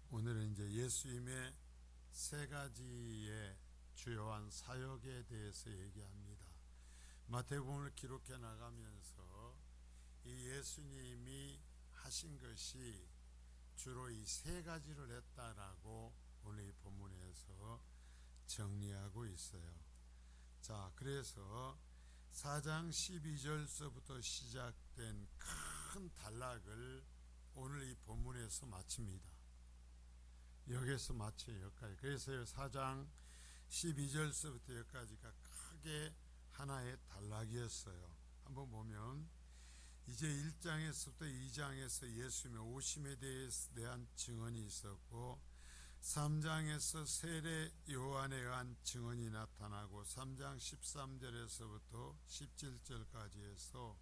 오늘은 예수님의 세 가지의 주요한 사역에 대해서 얘기합니다. 마태복음을 기록해 나가면서 이 예수님이 하신 것이 주로 이 세 가지를 했다라고 오늘 이 본문에서 정리하고 있어요. 자, 그래서 4장 12절서부터 시작된 큰 단락을 오늘 이 본문에서 마칩니다. 여기서 마쳐요. 여기까지. 그래서 4장 12절서부터 여기까지가 크게 하나의 단락이었어요. 한번 보면 이제 1장에서부터 2장에서 예수님의 오심에 대한 증언이 있었고, 3장에서 세례 요한에 의한 증언이 나타나고, 3장 13절에서부터 17절까지 해서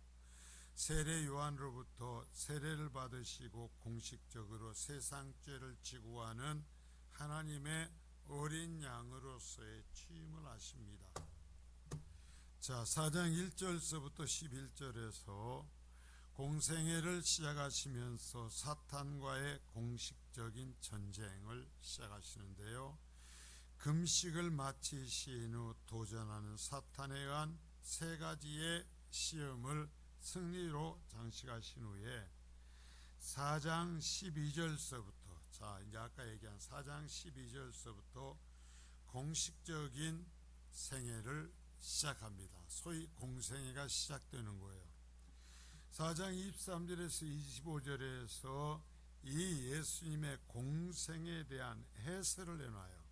세례 요한으로부터 세례를 받으시고 공식적으로 세상 죄를 지고 가는 하나님의 어린 양으로서의 취임을 하십니다. 자, 4장 1절서부터 11절에서 공생애를 시작하시면서 사탄과의 공식적인 전쟁을 시작하시는데요. 금식을 마치신 후 도전하는 사탄에 의한 세 가지의 시험을 승리로 장식하신 후에 4장 12절서부터, 자, 이제 아까 얘기한 4장 12절서부터 공식적인 생애를 시작합니다. 소위 공생애가 시작되는 거예요. 4장 23절에서 25절에서 이 예수님의 공생에 대한 해설을 해놔요.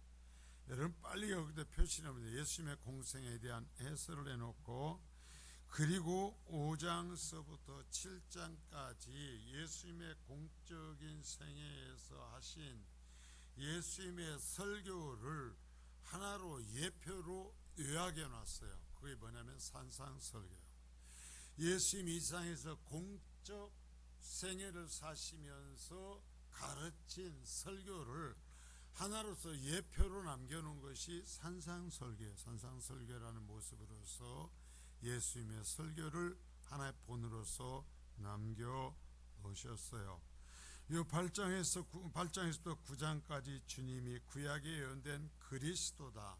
여러분 빨리 여기다 표시합니다. 예수님의 공생에 대한 해설을 해놓고, 그리고 5장서부터 7장까지 예수님의 공적인 생애에서 하신 예수님의 설교를 하나로 예표로 요약해 놨어요. 그게 뭐냐면 산상설교예요. 예수님 이 세상에서 공적 생애를 사시면서 가르친 설교를 하나로서 예표로 남겨놓은 것이 산상설교예요. 산상설교라는 모습으로서 예수님의 설교를 하나의 본으로서 남겨놓으셨어요. 이 8장에서 9장까지 주님이 구약에 예언된 그리스도다,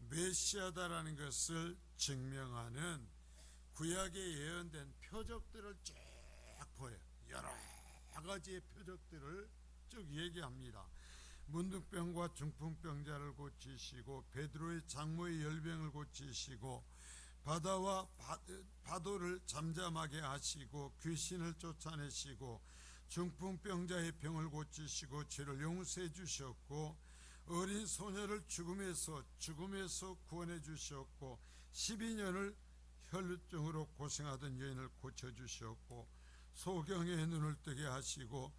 메시아다라는 것을 증명하는 구약에 예언된 표적들을 쭉 보여요. 여러 가지의 표적들을 쭉 얘기합니다. 문둥병과 중풍병자를 고치시고, 베드로의 장모의 열병을 고치시고, 바다와 파도를 잠잠하게 하시고, 귀신을 쫓아내시고, 중풍병자의 병을 고치시고 죄를 용서해 주셨고, 어린 소녀를 죽음에서 구원해 주셨고, 12년을 혈루증으로 고생하던 여인을 고쳐주셨고, 소경의 눈을 뜨게 하시고,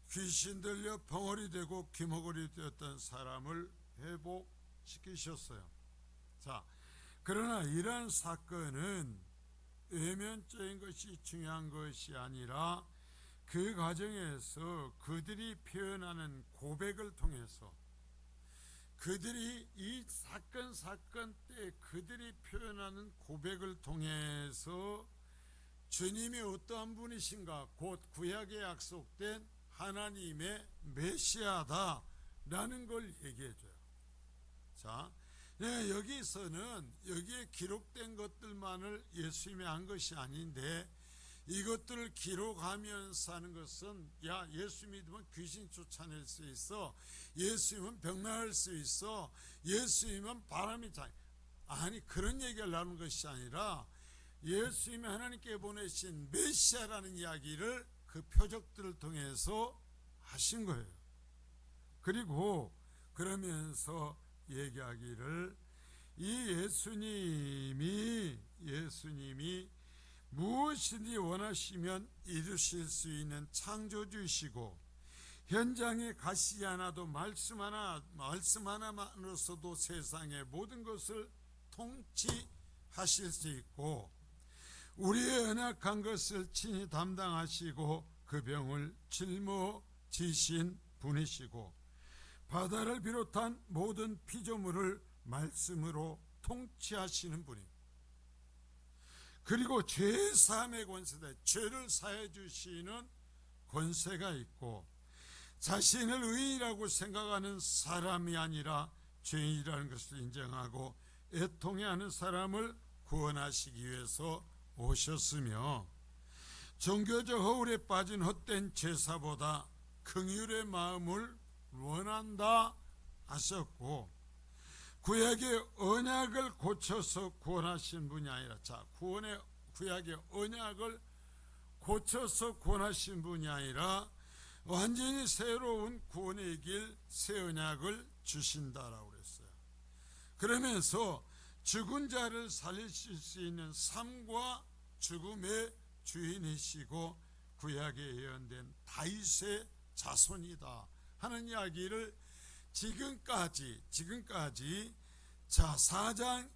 귀신 들려 벙어리 되고 귀머거리 되었던 사람을 회복시키셨어요. 자, 그러나 이러한 사건은 외면적인 것이 중요한 것이 아니라 그 과정에서 그들이 표현하는 고백을 통해서, 그들이 이 사건 때 그들이 표현하는 고백을 통해서 주님이 어떠한 분이신가, 곧 구약에 약속된 하나님의 메시아다라는 걸 얘기해줘요. 자, 여기서는 여기에 기록된 것들만을 예수님이 한 것이 아닌데, 이것들을 기록하면서 하는 것은, 야, 예수 믿으면 귀신 쫓아낼 수 있어, 예수님은 병 나을 수 있어, 예수님은 바람이 잘, 아니 그런 얘기를 나누는 것이 아니라 예수님이 하나님께 보내신 메시아라는 이야기를 그 표적들을 통해서 하신 거예요. 그리고 그러면서 얘기하기를, 이 예수님이 무엇이든지 원하시면 이루실 수 있는 창조주이시고, 현장에 가시지 않아도 말씀 하나만으로서도 세상의 모든 것을 통치하실 수 있고, 우리의 연약한 것을 친히 담당하시고 그 병을 짊어지신 분이시고, 바다를 비롯한 모든 피조물을 말씀으로 통치하시는 분입니다. 그리고 죄사함의 권세다, 죄를 사해 주시는 권세가 있고, 자신을 의인이라고 생각하는 사람이 아니라 죄인이라는 것을 인정하고 애통해하는 사람을 구원하시기 위해서 오셨으며, 종교적 허울에 빠진 헛된 제사보다 긍휼의 마음을 원한다 하셨고, 구약의 언약을 고쳐서 구원하신 분이 아니라, 구약의 언약을 고쳐서 구원하신 분이 아니라 완전히 새로운 구원의 길, 새 언약을 주신다라고 그랬어요. 그러면서 죽은 자를 살리실 수 있는 삶과 죽음의 주인이시고 구약에 예언된 다윗의 자손이다 하는 이야기를 지금까지 4장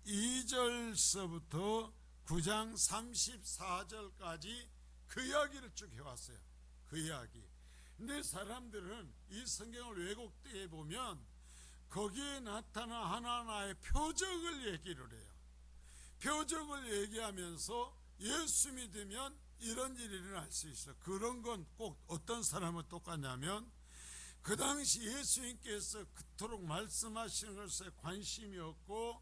12절서부터 9장 34절까지 그 이야기를 쭉 해왔어요. 그 이야기. 근데 사람들은 이 성경을 왜곡되게 보면 거기에 나타난 하나하나의 표적을 얘기를 해요. 표적을 얘기하면서 예수 믿으면 이런 일이 일어날 수 있어. 그런 건 꼭 어떤 사람은 똑같냐면, 그 당시 예수님께서 그토록 말씀하시는 것에 관심이 없고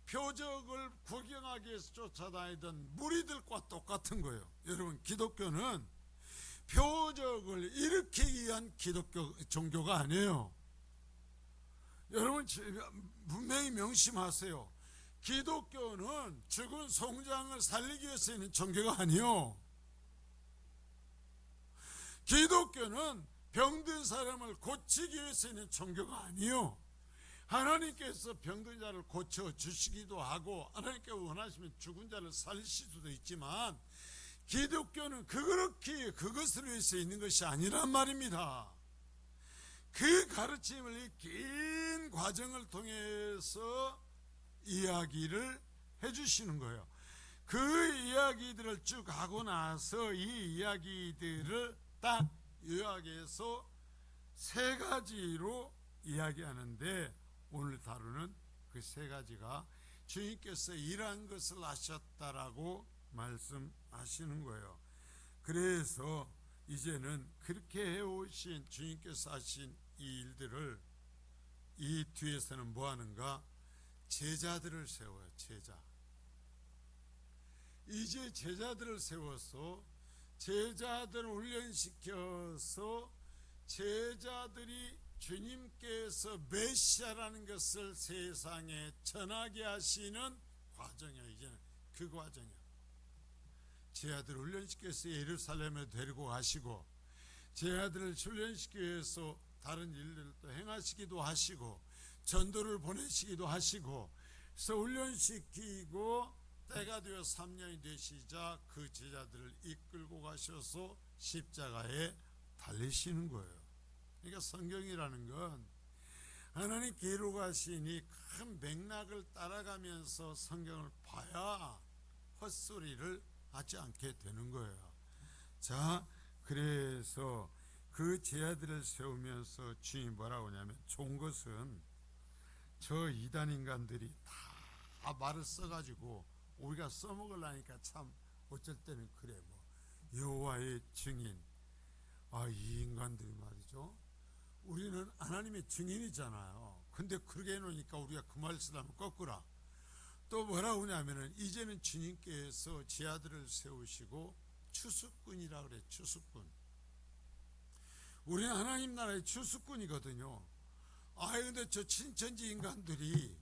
표적을 구경하기 위해서 쫓아다니던 무리들과 똑같은 거예요. 여러분, 기독교는 표적을 일으키기 위한 종교가 아니에요. 여러분 분명히 명심하세요. 기독교는 죽은 송장을 살리기 위해서 있는 종교가 아니에요. 기독교는 병든 사람을 고치기 위해서 있는 종교가 아니에요. 하나님께서 병든 자를 고쳐주시기도 하고 하나님께서 원하시면 죽은 자를 살리실 수도 있지만, 기독교는 그것을 위해서 있는 것이 아니란 말입니다. 그 가르침을 긴 과정을 통해서 이야기를 해주시는 거예요. 그 이야기들을 쭉 하고 나서 이 이야기들을 딱 요약해서 세 가지로 이야기하는데, 오늘 다루는 그 세 가지가 주님께서 이러한 것을 하셨다라고 말씀하시는 거예요. 그래서 이제는 그렇게 해오신 주님께서 하신 이 일들을, 이 뒤에서는 뭐 하는가? 제자들을 세워요. 이제 제자들을 세워서 제자들을 훈련시켜서 제자들이 주님께서 메시아라는 것을 세상에 전하게 하시는 과정이에요. 이제는 그 과정이에요. 제자들을 훈련시켜서 예루살렘에 데리고 가시고, 제자들을 훈련시키기 위해서 다른 일들을 또 행하시기도 하시고, 전도를 보내시기도 하시고, 그래서 훈련시키고 때가 되어 3년이 되시자 그 제자들을 이끌고 가셔서 십자가에 달리시는 거예요. 그러니까 성경이라는 건 하나님 기록하신 이 큰 맥락을 따라가면서 성경을 봐야 헛소리를 하지 않게 되는 거예요. 자, 그래서 그 제자들을 세우면서 주님이 뭐라고 하냐면, 좋은 것은 저 이단 인간들이 다 말을 써가지고 우리가 써먹으려니까 참 어쩔 때는 그래. 여호와의 증인, 이 인간들이 말이죠, 우리는 하나님의 증인이잖아요. 근데 그렇게 해놓으니까 우리가 그 말 쓰려면 거꾸라. 또 뭐라고 하냐면은, 이제는 주님께서 제자들을 세우시고 추수꾼이라 그래. 추수꾼. 우리는 하나님 나라의 추수꾼이거든요. 근데 저 친천지 인간들이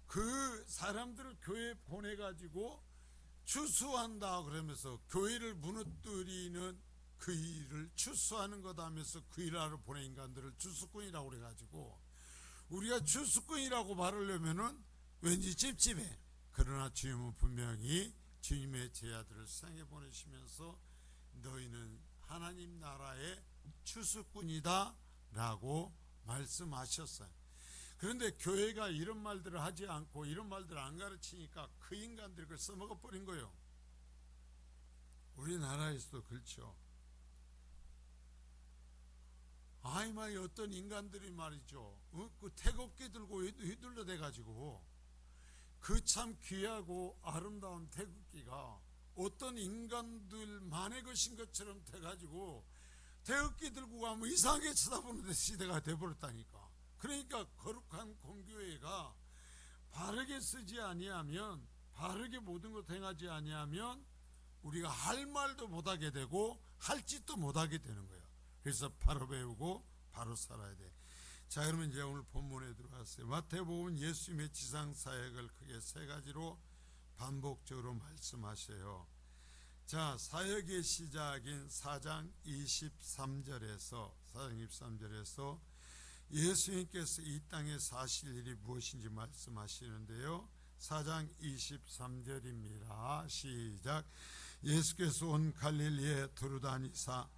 그 사람들을 교회에 보내가지고 추수한다 그러면서 교회를 무너뜨리는 그 일을 추수하는 거다 하면서 그 일하러 보낸 인간들을 추수꾼이라고 그래가지고, 우리가 추수꾼이라고 말하려면은 왠지 찝찝해. 그러나 주님은 분명히 주님의 제자들을 세상에 보내시면서 너희는 하나님 나라의 추수꾼이다 라고 말씀하셨어요. 그런데 교회가 이런 말들을 하지 않고 이런 말들을 안 가르치니까 그 인간들이 그걸 써먹어 버린 거예요. 우리나라에서도 그렇죠. 아이마이 어떤 인간들이 말이죠, 그 태극기 들고 휘둘러 대가지고 그 참 귀하고 아름다운 태극기가 어떤 인간들만의 것인 것처럼 돼가지고 태극기 들고 가면 이상하게 쳐다보는 시대가 되어버렸다니까. 그러니까 거룩한 공교회가 바르게 쓰지 아니하면, 바르게 모든 것 행하지 아니하면 우리가 할 말도 못하게 되고 할 짓도 못하게 되는 거예요. 그래서 바로 배우고 바로 살아야 돼. 자, 그러면 이제 오늘 본문에 들어왔어요. 마태복음 예수님의 지상사역을 크게 세 가지로 반복적으로 말씀하셔요. 자, 사역의 시작인 4장 23절에서 예수님께서 이 땅에 사실 일이 무엇인지 말씀하시는데요. 4장 23절입니다. 시작. 예수께서 온 갈릴리에 두루다니사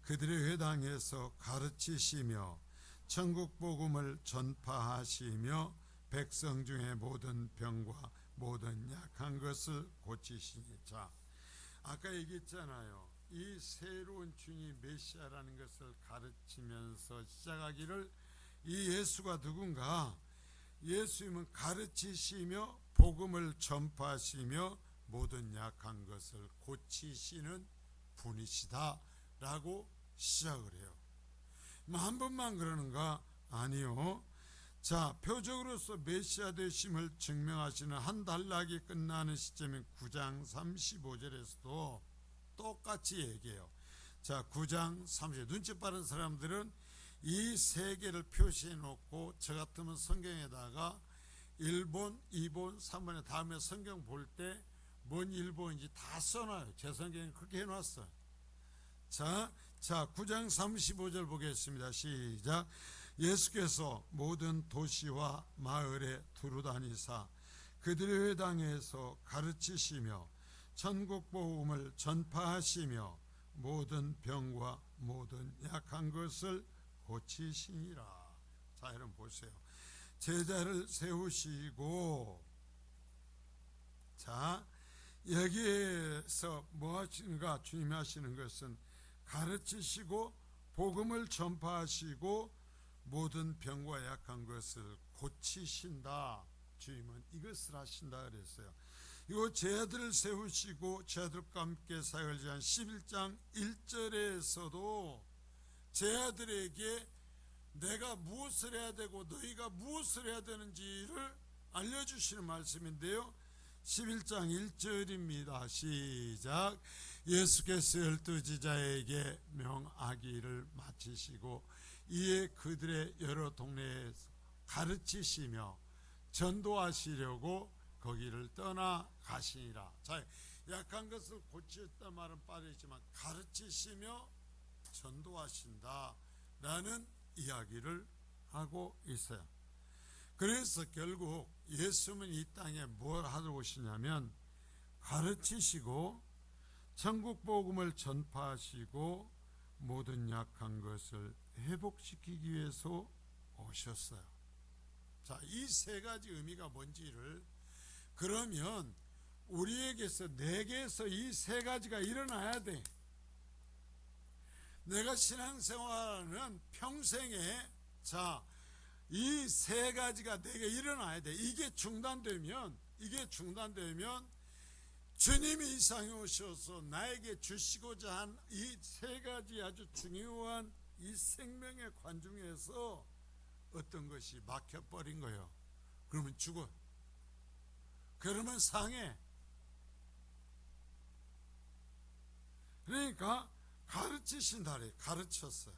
그들의 회당에서 가르치시며 천국 복음을 전파하시며 백성 중에 모든 병과 모든 약한 것을 고치시니. 자, 아까 얘기했잖아요. 이 새로운 주님 메시아라는 것을 가르치면서 시작하기를, 이 예수가 누군가? 예수님은 가르치시며 복음을 전파하시며 모든 약한 것을 고치시는 분이시다 라고 시작을 해요. 한 번만 그러는가? 아니요. 자, 표적으로서 메시아 되심을 증명하시는 한 단락이 끝나는 시점인 9장 35절에서도 똑같이 얘기해요. 자, 9장 30절. 눈치 빠른 사람들은 이 세 개를 표시해 놓고, 저 같으면 성경에다가 1번, 2번, 3번에 다음에 성경 볼 때 뭔 1번인지 다 써놔요. 제 성경에 그렇게 해놨어요. 자, 9장 35절 보겠습니다. 시작. 예수께서 모든 도시와 마을에 두루다니사 그들의 회당에서 가르치시며 천국 복음을 전파하시며 모든 병과 모든 약한 것을 고치시니라. 자, 여러분 보세요. 제자를 세우시고, 자, 여기에서 뭐 하시는가? 주님이 하시는 것은 가르치시고 복음을 전파하시고 모든 병과 약한 것을 고치신다. 주님은 이것을 하신다 그랬어요. 이 제자들을 세우시고 제자들과 함께 사역을 지한 11장 1절에서도 제자들에게 내가 무엇을 해야 되고 너희가 무엇을 해야 되는지를 알려주시는 말씀인데요. 11장 1절입니다. 시작. 예수께서 12지자에게 명하기를 마치시고 이에 그들의 여러 동네에 가르치시며 전도하시려고 거기를 떠나가시니라. 자, 약한 것을 고치셨다 말은 빠르지만 가르치시며 전도하신다 라는 이야기를 하고 있어요. 그래서 결국 예수님은 이 땅에 뭘 하러 오시냐면 가르치시고 천국 복음을 전파하시고 모든 약한 것을 회복시키기 위해서 오셨어요. 자, 이 세 가지 의미가 뭔지를, 그러면 우리에게서, 내게서 이 세 가지가 일어나야 돼. 내가 신앙생활하는 평생에, 자, 이 세 가지가 내게 일어나야 돼. 이게 중단되면 주님이 이 땅에 오셔서 나에게 주시고자 한 이 세 가지 아주 중요한 이 생명의 관중에서 어떤 것이 막혀버린 거예요. 그러면 죽어. 그러면 상해. 그러니까 가르치신다 그래. 가르쳤어요.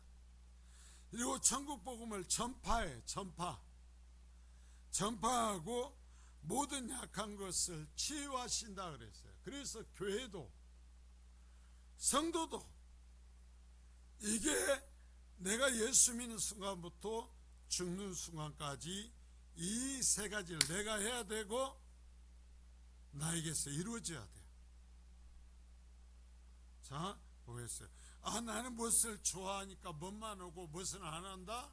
그리고 천국 복음을 전파해. 전파하고 모든 약한 것을 치유하신다 그랬어요. 그래서 교회도 성도도 이게 내가 예수 믿는 순간부터 죽는 순간까지 이 세 가지를 내가 해야 되고 나에게서 이루어져야 돼요. 자, 보겠어요. 아, 나는 무엇을 좋아하니까 멋만 오고 무엇은 안 한다?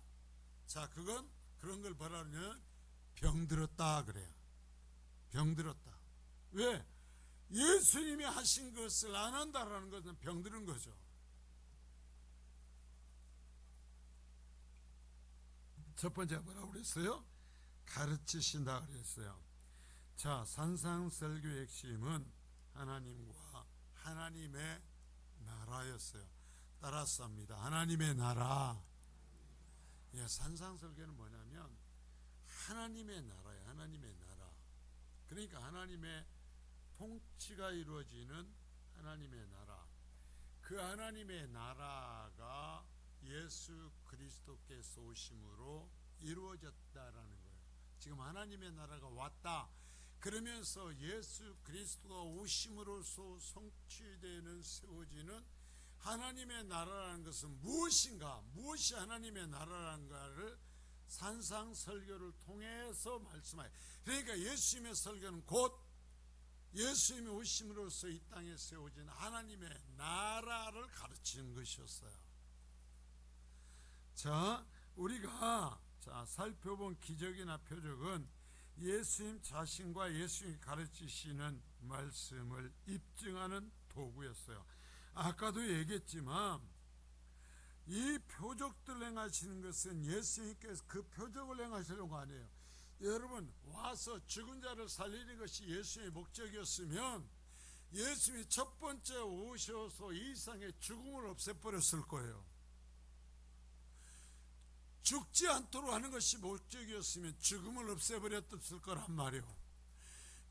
자, 그건 그런 걸 뭐라 그러냐면 병들었다 그래요. 병들었다. 왜? 예수님이 하신 것을 안 한다라는 것은 병들은 거죠. 첫 번째 뭐라고 그랬어요? 가르치신다 그랬어요. 자, 산상설교의 핵심은 하나님과 하나님의 나라였어요. 따라서 합니다. 하나님의 나라. 예, 산상설교는 뭐냐면 하나님의 나라예요. 하나님의 나라. 그러니까 하나님의 통치가 이루어지는 하나님의 나라. 그 하나님의 나라가 예수 그리스도께서 오심으로 이루어졌다라는 거예요. 지금 하나님의 나라가 왔다. 그러면서 예수 그리스도가 오심으로써 성취되는 세워지는 하나님의 나라라는 것은 무엇인가? 무엇이 하나님의 나라란가를 산상설교를 통해서 말씀하여. 그러니까 예수님의 설교는 곧 예수님이 오심으로써 이 땅에 세워진 하나님의 나라를 가르치는 것이었어요. 자, 우리가 살펴본 기적이나 표적은 예수님 자신과 예수님이 가르치시는 말씀을 입증하는 도구였어요. 아까도 얘기했지만 이 표적들 행하시는 것은 예수님께서 그 표적을 행하시려고 아니에요. 여러분, 와서 죽은 자를 살리는 것이 예수님의 목적이었으면 예수님이 첫 번째 오셔서 이 세상의 죽음을 없애버렸을 거예요. 죽지 않도록 하는 것이 목적이었으면 죽음을 없애버렸을 거란 말이에요.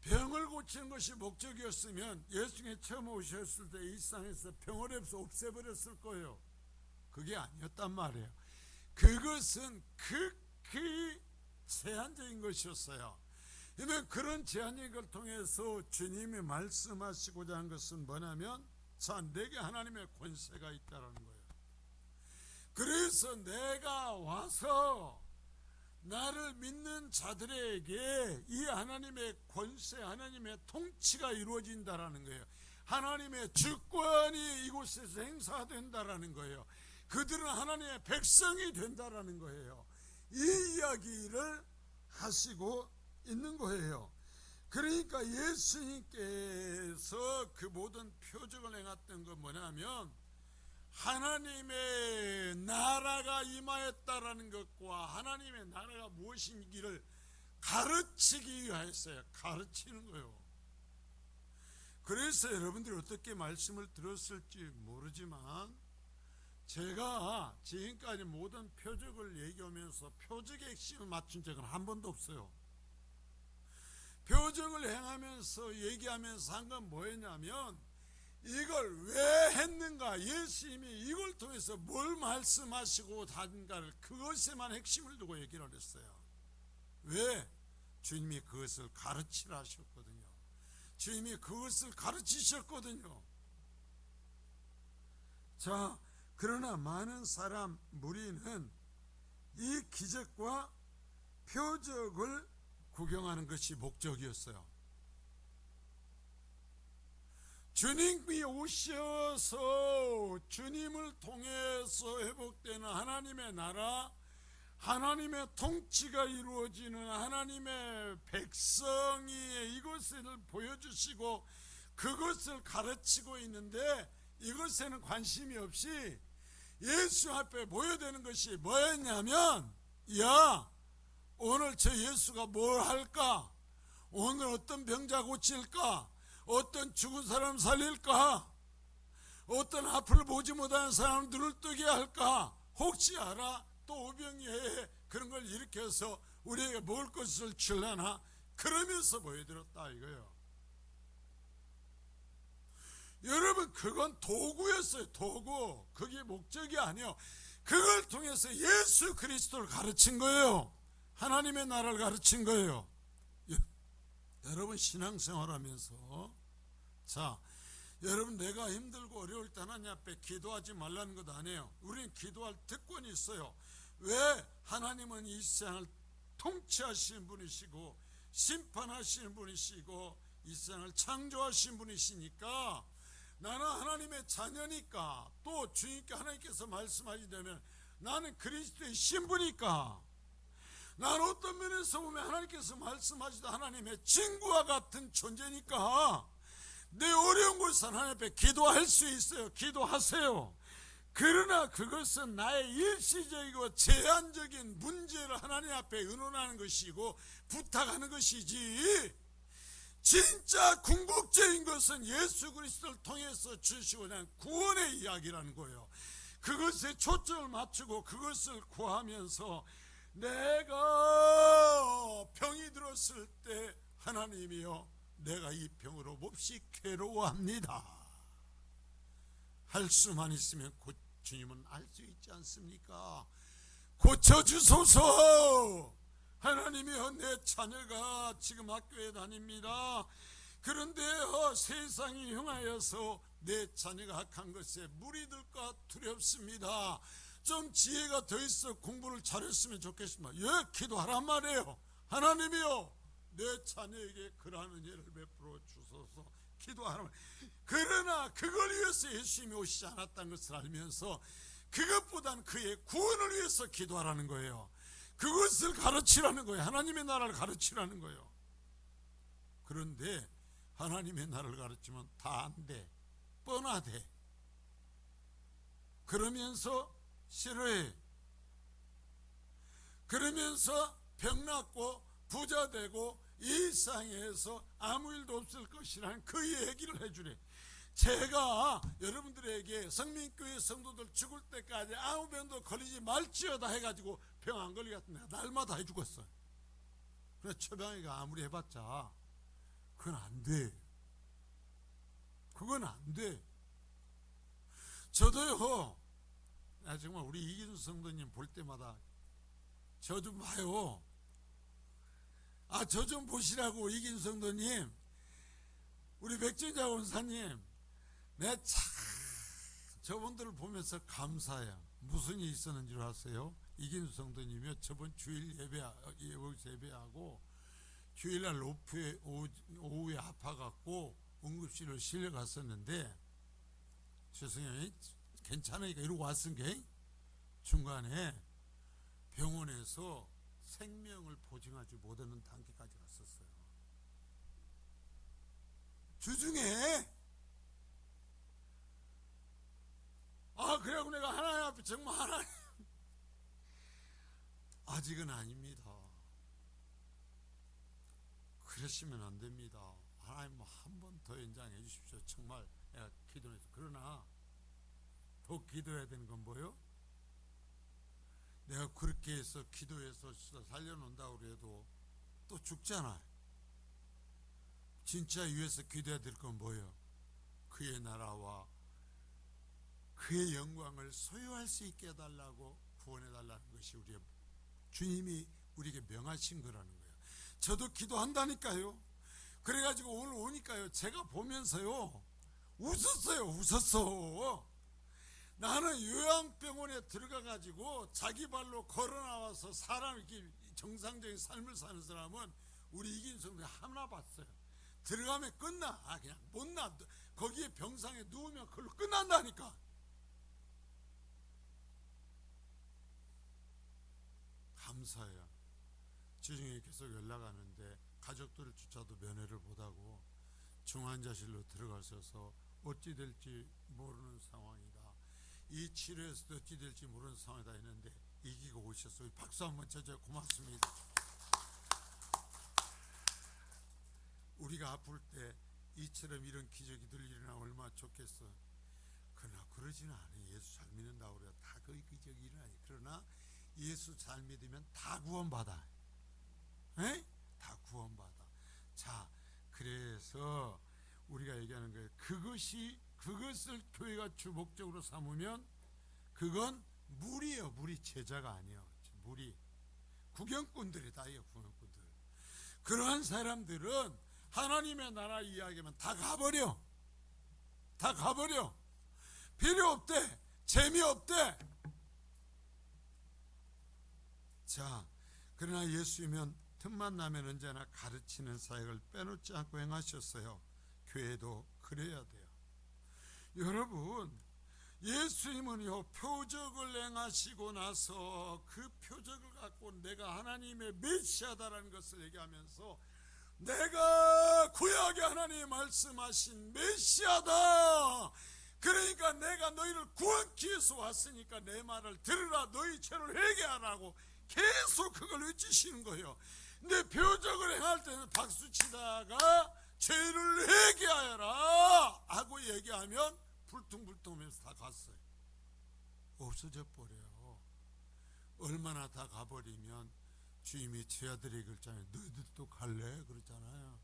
병을 고치는 것이 목적이었으면 예수님이 처음 오셨을 때 이 세상에서 병을 없애버렸을 거예요. 그게 아니었단 말이에요. 그것은 극히 제한적인 것이었어요. 그런 제한적인 걸 통해서 주님이 말씀하시고자 한 것은 뭐냐면, 자, 내게 하나님의 권세가 있다는 거예요. 그래서 내가 와서 나를 믿는 자들에게 이 하나님의 권세, 하나님의 통치가 이루어진다라는 거예요. 하나님의 주권이 이곳에서 행사된다라는 거예요. 그들은 하나님의 백성이 된다라는 거예요. 이 이야기를 하시고 있는 거예요. 그러니까 예수님께서 그 모든 표적을 행했던 건 뭐냐면 하나님의 나라가 임하였다라는 것과 하나님의 나라가 무엇인지를 가르치기 위하였어요. 가르치는 거예요. 그래서 여러분들이 어떻게 말씀을 들었을지 모르지만 제가 지금까지 모든 표적을 얘기하면서 표적의 핵심을 맞춘 적은 한 번도 없어요. 표적을 행하면서 얘기하면서 한 건 뭐였냐면 이걸 왜 했는가, 예수님이 이걸 통해서 뭘 말씀하시고 하는가를 그것에만 핵심을 두고 얘기를 했어요. 왜? 주님이 그것을 가르치라 하셨거든요. 주님이 그것을 가르치셨거든요. 자, 그러나 많은 사람 무리는 이 기적과 표적을 구경하는 것이 목적이었어요. 주님이 오셔서 주님을 통해서 회복되는 하나님의 나라, 하나님의 통치가 이루어지는 하나님의 백성이 이것을 보여주시고 그것을 가르치고 있는데 이것에는 관심이 없이 예수 앞에 모여드는 것이 뭐였냐면, 야, 오늘 저 예수가 뭘 할까? 오늘 어떤 병자 고칠까? 어떤 죽은 사람 살릴까? 어떤 앞을 보지 못하는 사람 눈을 뜨게 할까? 혹시 알아? 또 오병이에 그런 걸 일으켜서 우리에게 먹을 것을 주려나? 그러면서 보여드렸다 이거예요. 여러분, 그건 도구였어요. 도구. 그게 목적이 아니에요. 그걸 통해서 예수 그리스도를 가르친 거예요. 하나님의 나라를 가르친 거예요. 여러분, 신앙생활하면서, 자, 여러분, 내가 힘들고 어려울 때 하나님 앞에 기도하지 말라는 것 아니에요. 우리는 기도할 특권이 있어요. 왜? 하나님은 이 세상을 통치하시는 분이시고 심판하시는 분이시고 이 세상을 창조하신 분이시니까, 나는 하나님의 자녀니까, 또 주님께 하나님께서 말씀하시다면 나는 그리스도의 신부니까, 나는 어떤 면에서 보면 하나님께서 말씀하시던 하나님의 친구와 같은 존재니까 내 어려운 곳에서 하나님 앞에 기도할 수 있어요. 기도하세요. 그러나 그것은 나의 일시적이고 제한적인 문제를 하나님 앞에 의논하는 것이고 부탁하는 것이지, 진짜 궁극적인 것은 예수 그리스도를 통해서 주시고자 하는 구원의 이야기라는 거예요. 그것에 초점을 맞추고 그것을 구하면서 내가 병이 들었을 때 하나님이여 내가 이 병으로 몹시 괴로워합니다 할 수만 있으면 주님은 알 수 있지 않습니까? 고쳐주소서. 하나님이여 내 자녀가 지금 학교에 다닙니다. 그런데 세상이 흉하여서 내 자녀가 악한 것에 무리들까 두렵습니다. 좀 지혜가 더 있어 공부를 잘했으면 좋겠습니다. 예, 기도하란 말이에요. 하나님이여 내 자녀에게 그러한 은혜를 베풀어 주소서. 기도하란 말이에요. 그러나 그걸 위해서 예수님이 오시지 않았다는 것을 알면서 그것보다는 그의 구원을 위해서 기도하라는 거예요. 그것을 가르치라는 거예요. 하나님의 나라를 가르치라는 거예요. 그런데 하나님의 나라를 가르치면 다 안 돼. 뻔하대. 그러면서 싫어해. 그러면서 병났고 부자 되고 이 세상에서 아무 일도 없을 것이라는 그 얘기를 해주래. 제가 여러분들에게 성민교회 성도들 죽을 때까지 아무 병도 걸리지 말지어다 해가지고 병 안 걸리게 내가 날마다 해주겠어. 그래서 처방이가 아무리 해봤자 그건 안 돼. 그건 안 돼. 저도요, 정말 우리 이기준 성도님 볼 때마다 저 좀 봐요. 저 좀 보시라고. 이기준 성도님, 우리 백전자 원사님, 내 참 저분들을 보면서 감사해요. 무슨 일이 있었는지 아세요? 이기준 성도님이요, 저번 주일 예배하고 주일날 오후에 아파갖고 응급실로 실려갔었는데, 죄송해요, 괜찮으니까 이러고 왔은게 중간에 병원에서 생명을 보증하지 못하는 단계까지 갔었어요. 주중에. 그래갖고 내가 하나님 앞에 정말 하나님, 아직은 아닙니다. 그러시면 안 됩니다. 하나님 한 번 더 연장해 주십시오. 정말 내가 기도해서. 그러나 더 기도해야 되는 건 뭐요? 내가 그렇게 해서 기도해서 살려놓는다고 해도 또 죽잖아요. 진짜 위해서 기도해야 될 건 뭐예요? 그의 나라와 그의 영광을 소유할 수 있게 해달라고, 구원해달라는 것이 우리의 주님이 우리에게 명하신 거라는 거예요. 저도 기도한다니까요. 그래가지고 오늘 오니까요, 제가 보면서요 웃었어. 나는 요양병원에 들어가가지고 자기 발로 걸어 나와서 사람 이렇게 정상적인 삶을 사는 사람은 우리 이긴 성도 하나 봤어요. 들어가면 끝나. 그냥 못 나. 거기에 병상에 누우면 그걸로 끝난다니까. 감사해요. 주중에 계속 연락하는데 가족들조차도 면회를 못하고 중환자실로 들어가셔서 어찌 될지 모르는 상황이다. 이 치료에서 어찌 될지 모르는 상황이다 했는데 이기고 오셨어요. 박수 한번 쳐줘요. 고맙습니다. 우리가 아플 때 이처럼 이런 기적이들 일어나면 얼마나 좋겠어. 그러나 그러지는 않아요. 예수 잘 믿는다고 그래요. 다 그 기적이 일어나요. 그러나 예수 잘 믿으면 다 구원받아. 에? 다 구원받아. 자, 그래서 우리가 얘기하는 거예요. 그것을 교회가 주 목적으로 삼으면 그건 무리예요. 무리. 제자가 아니에요. 무리. 구경꾼들이다. 이거 구경꾼들. 그러한 사람들은 하나님의 나라 이야기하면 다 가버려. 다 가버려. 필요 없대. 재미없대. 자, 그러나 예수님은 틈만 나면 언제나 가르치는 사역을 빼놓지 않고 행하셨어요. 교회도 그래야 돼요. 여러분, 예수님은요, 표적을 행하시고 나서 그 표적을 갖고 내가 하나님의 메시아다라는 것을 얘기하면서 내가 구약의 하나님이 말씀하신 메시아다. 그러니까 내가 너희를 구원케 위해서 왔으니까 내 말을 들으라. 너희 죄를 회개하라고 계속 그걸 외치시는 거예요. 근데 표적을 행할 때는 박수치다가 죄를 회개하여라 하고 얘기하면 불퉁불퉁하면서 다 갔어요. 없어져 버려요. 얼마나 다 가버리면 주임이 제자들에게 그랬잖아요. 너희들도 갈래? 그러잖아요.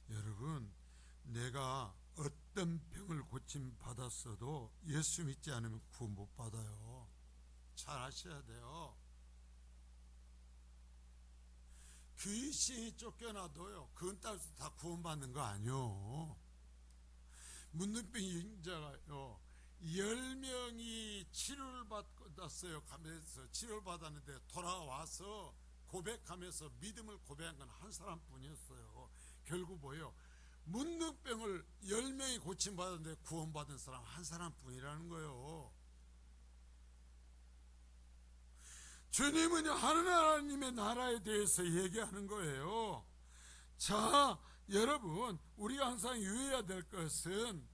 여러분, 내가 어떤 병을 고침 받았어도 예수 믿지 않으면 구원 못 받아요. 잘 아셔야 돼요. 귀신이 쫓겨나도요, 그건 따라서 다 구원받는 거 아니요. 문둥병 인자가요 10명이 치료를 받았어요. 가면서 치료를 받았는데 돌아와서 고백하면서 믿음을 고백한 건 한 사람뿐이었어요. 결국 뭐예요? 문둥병을 10명이 고침받았는데 구원받은 사람 한 사람뿐이라는 거예요. 주님은요, 하나님의 나라에 대해서 얘기하는 거예요. 자, 여러분, 우리가 항상 유의해야 될 것은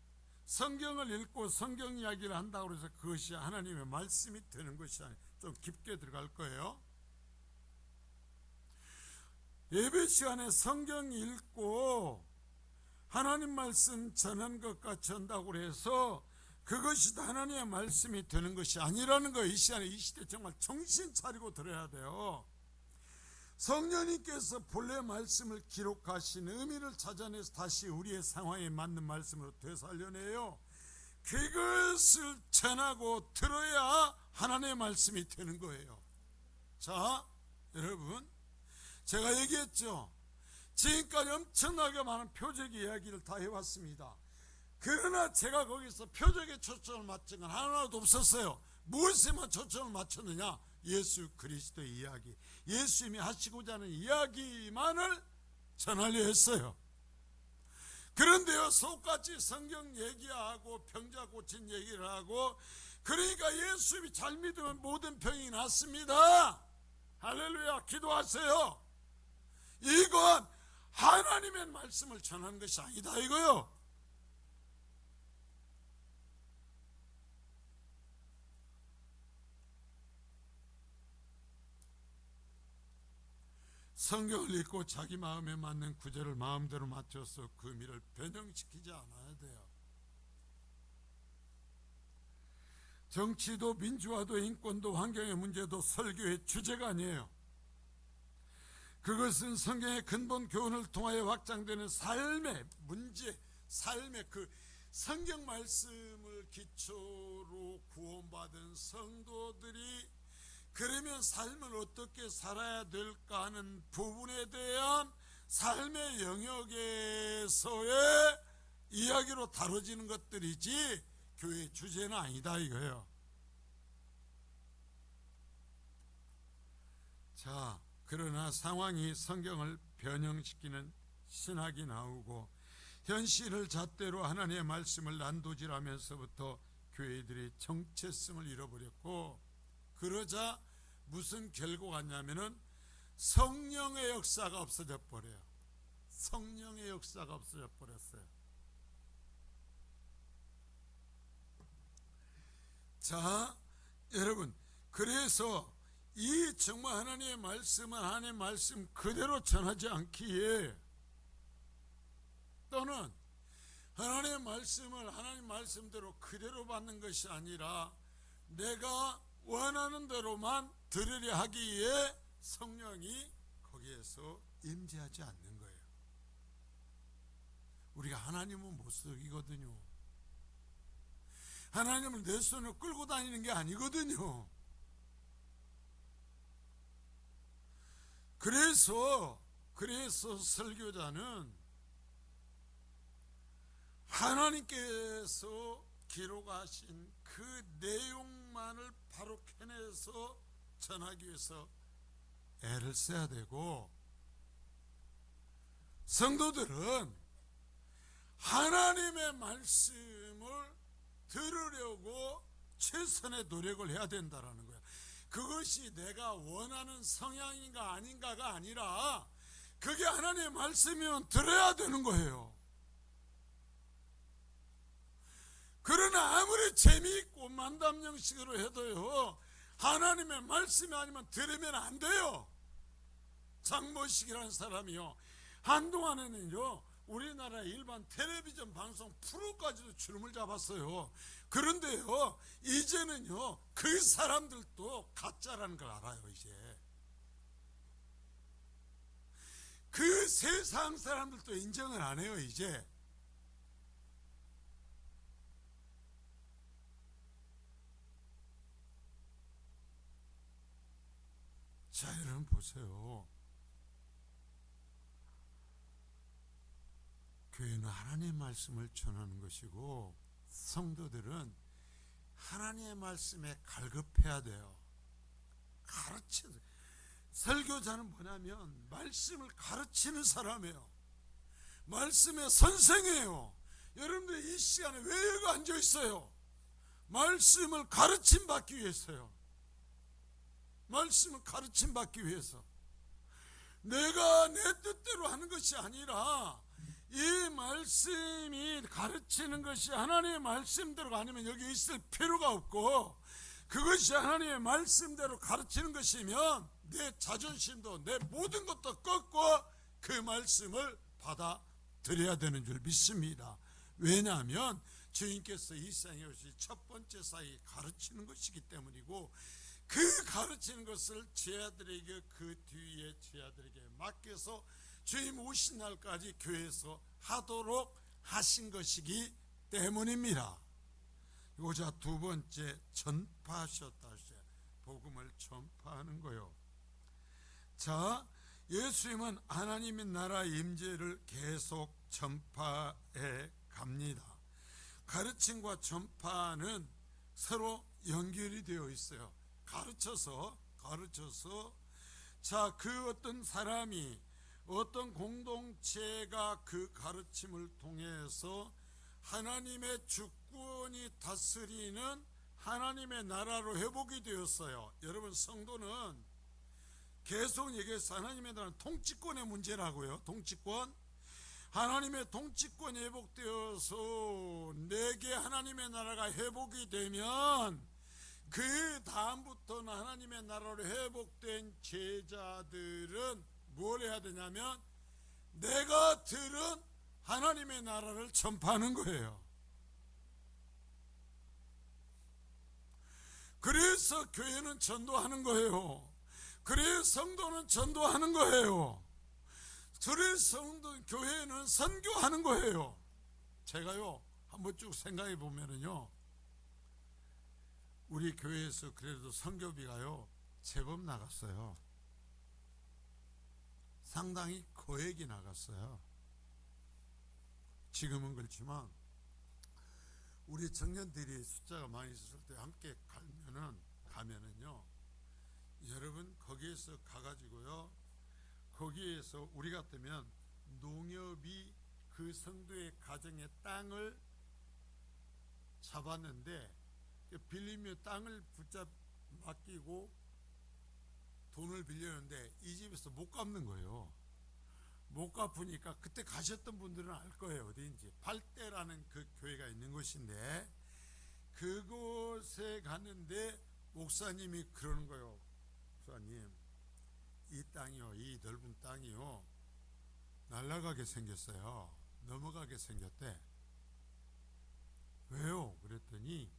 성경을 읽고 성경 이야기를 한다고 해서 그것이 하나님의 말씀이 되는 것이 아니에요. 좀 깊게 들어갈 거예요. 예배 시간에 성경 읽고 하나님 말씀 전한 것과 전다고 해서 그것이 하나님의 말씀이 되는 것이 아니라는 거예요. 이 시간에, 이 시대 정말 정신 차리고 들어야 돼요. 성령님께서 본래 말씀을 기록하신 의미를 찾아내서 다시 우리의 상황에 맞는 말씀으로 되살려내요. 그것을 전하고 들어야 하나님의 말씀이 되는 거예요. 자, 여러분, 제가 얘기했죠. 지금까지 엄청나게 많은 표적 이야기를 다 해왔습니다. 그러나 제가 거기서 표적에 초점을 맞춘 건 하나도 없었어요. 무엇에만 초점을 맞췄느냐? 예수 그리스도의 이야기, 예수님이 하시고자 하는 이야기만을 전하려 했어요. 그런데요, 속같이 성경 얘기하고 병자 고친 얘기를 하고, 그러니까 예수님이 잘 믿으면 모든 병이 낫습니다. 할렐루야, 기도하세요. 이건 하나님의 말씀을 전하는 것이 아니다 이거요. 성경을 읽고 자기 마음에 맞는 구절을 마음대로 맞춰서 그 의미를 변형시키지 않아야 돼요. 정치도 민주화도 인권도 환경의 문제도 설교의 주제가 아니에요. 그것은 성경의 근본 교훈을 통하여 확장되는 삶의 문제, 삶의 그 성경 말씀을 기초로 구원받은 성도들이 그러면 삶을 어떻게 살아야 될까 하는 부분에 대한 삶의 영역에서의 이야기로 다뤄지는 것들이지 교회 주제는 아니다 이거예요. 자, 그러나 상황이 성경을 변형시키는 신학이 나오고 현실을 잣대로 하나님의 말씀을 난도질하면서부터 교회들이 정체성을 잃어버렸고, 그러자 무슨 결과가 왔냐면은 성령의 역사가 없어져 버려요. 성령의 역사가 없어져 버렸어요. 자, 여러분, 그래서 이 정말 하나님의 말씀은 하나님의 말씀 그대로 전하지 않기에, 또는 하나님의 말씀을 하나님 말씀대로 그대로 받는 것이 아니라 내가 원하는 대로만 들으려 하기에 성령이 거기에서 임재하지 않는 거예요. 우리가 하나님은 못 속이거든요. 하나님을 내 손을 끌고 다니는 게 아니거든요. 그래서 설교자는 하나님께서 기록하신 그 내용만을 바로 캐내서 전하기 위해서 애를 써야 되고, 성도들은 하나님의 말씀을 들으려고 최선의 노력을 해야 된다라는 거예요. 그것이 내가 원하는 성향인가 아닌가가 아니라 그게 하나님의 말씀이면 들어야 되는 거예요. 그러나 아무리 재미있고 만담 형식으로 해도요, 하나님의 말씀이 아니면 들으면 안 돼요. 장모식이라는 사람이요, 한동안에는요 우리나라 일반 텔레비전 방송 프로까지도 주름을 잡았어요. 그런데요, 이제는요, 그 사람들도 가짜라는 걸 알아요. 이제 그 세상 사람들도 인정을 안 해요. 이제 자, 여러분 보세요. 교회는 하나님의 말씀을 전하는 것이고, 성도들은 하나님의 말씀에 갈급해야 돼요. 설교자는 뭐냐면 말씀을 가르치는 사람이에요. 말씀의 선생이에요. 여러분들 이 시간에 왜 여기 앉아 있어요? 말씀을 가르침 받기 위해서요. 말씀을 가르침 받기 위해서. 내가 내 뜻대로 하는 것이 아니라 이 말씀이 가르치는 것이 하나님의 말씀대로가 아니면 여기 있을 필요가 없고, 그것이 하나님의 말씀대로 가르치는 것이면 내 자존심도 내 모든 것도 꺾고 그 말씀을 받아들여야 되는 줄 믿습니다. 왜냐하면 주님께서 이 세상에 오신 첫 번째 사역이 가르치는 것이기 때문이고, 그 가르치는 것을 제자들에게, 그 뒤에 제자들에게 맡겨서 주님 오신 날까지 교회에서 하도록 하신 것이기 때문입니다. 자, 두 번째, 전파하셨다. 복음을 전파하는 거요. 자, 예수님은 하나님의 나라 임재를 계속 전파해 갑니다. 가르침과 전파는 서로 연결이 되어 있어요. 가르쳐서 자, 그 어떤 사람이, 어떤 공동체가 그 가르침을 통해서 하나님의 주권이 다스리는 하나님의 나라로 회복이 되었어요. 여러분, 성도는 계속 얘기해서 하나님의 나라는 통치권의 문제라고요. 통치권. 하나님의 통치권이 회복되어서 내게 하나님의 나라가 회복이 되면 그 다음부터는 하나님의 나라로 회복된 제자들은 뭘 해야 되냐면 내가 들은 하나님의 나라를 전파하는 거예요. 그래서 교회는 전도하는 거예요. 그래서 성도는 전도하는 거예요. 그래서 교회는 선교하는 거예요. 제가요, 한번 쭉 생각해 보면은요, 우리 교회에서 그래도 선교비가요 제법 나갔어요. 상당히 거액이 나갔어요. 지금은 그렇지만 우리 청년들이 숫자가 많이 있을 때 함께 가면은요, 여러분 거기에서 가가지고요, 거기에서 우리 같으면 농협이 그 성도의 가정의 땅을 잡았는데 빌리며 땅을 맡기고 돈을 빌렸는데 이 집에서 못 갚는 거예요. 못 갚으니까 그때 가셨던 분들은 알 거예요. 어디인지. 발대라는 그 교회가 있는 곳인데, 그곳에 갔는데 목사님이 그러는 거예요. 목사님, 이 땅이요, 이 넓은 땅이요, 날아가게 생겼어요. 넘어가게 생겼대. 왜요? 그랬더니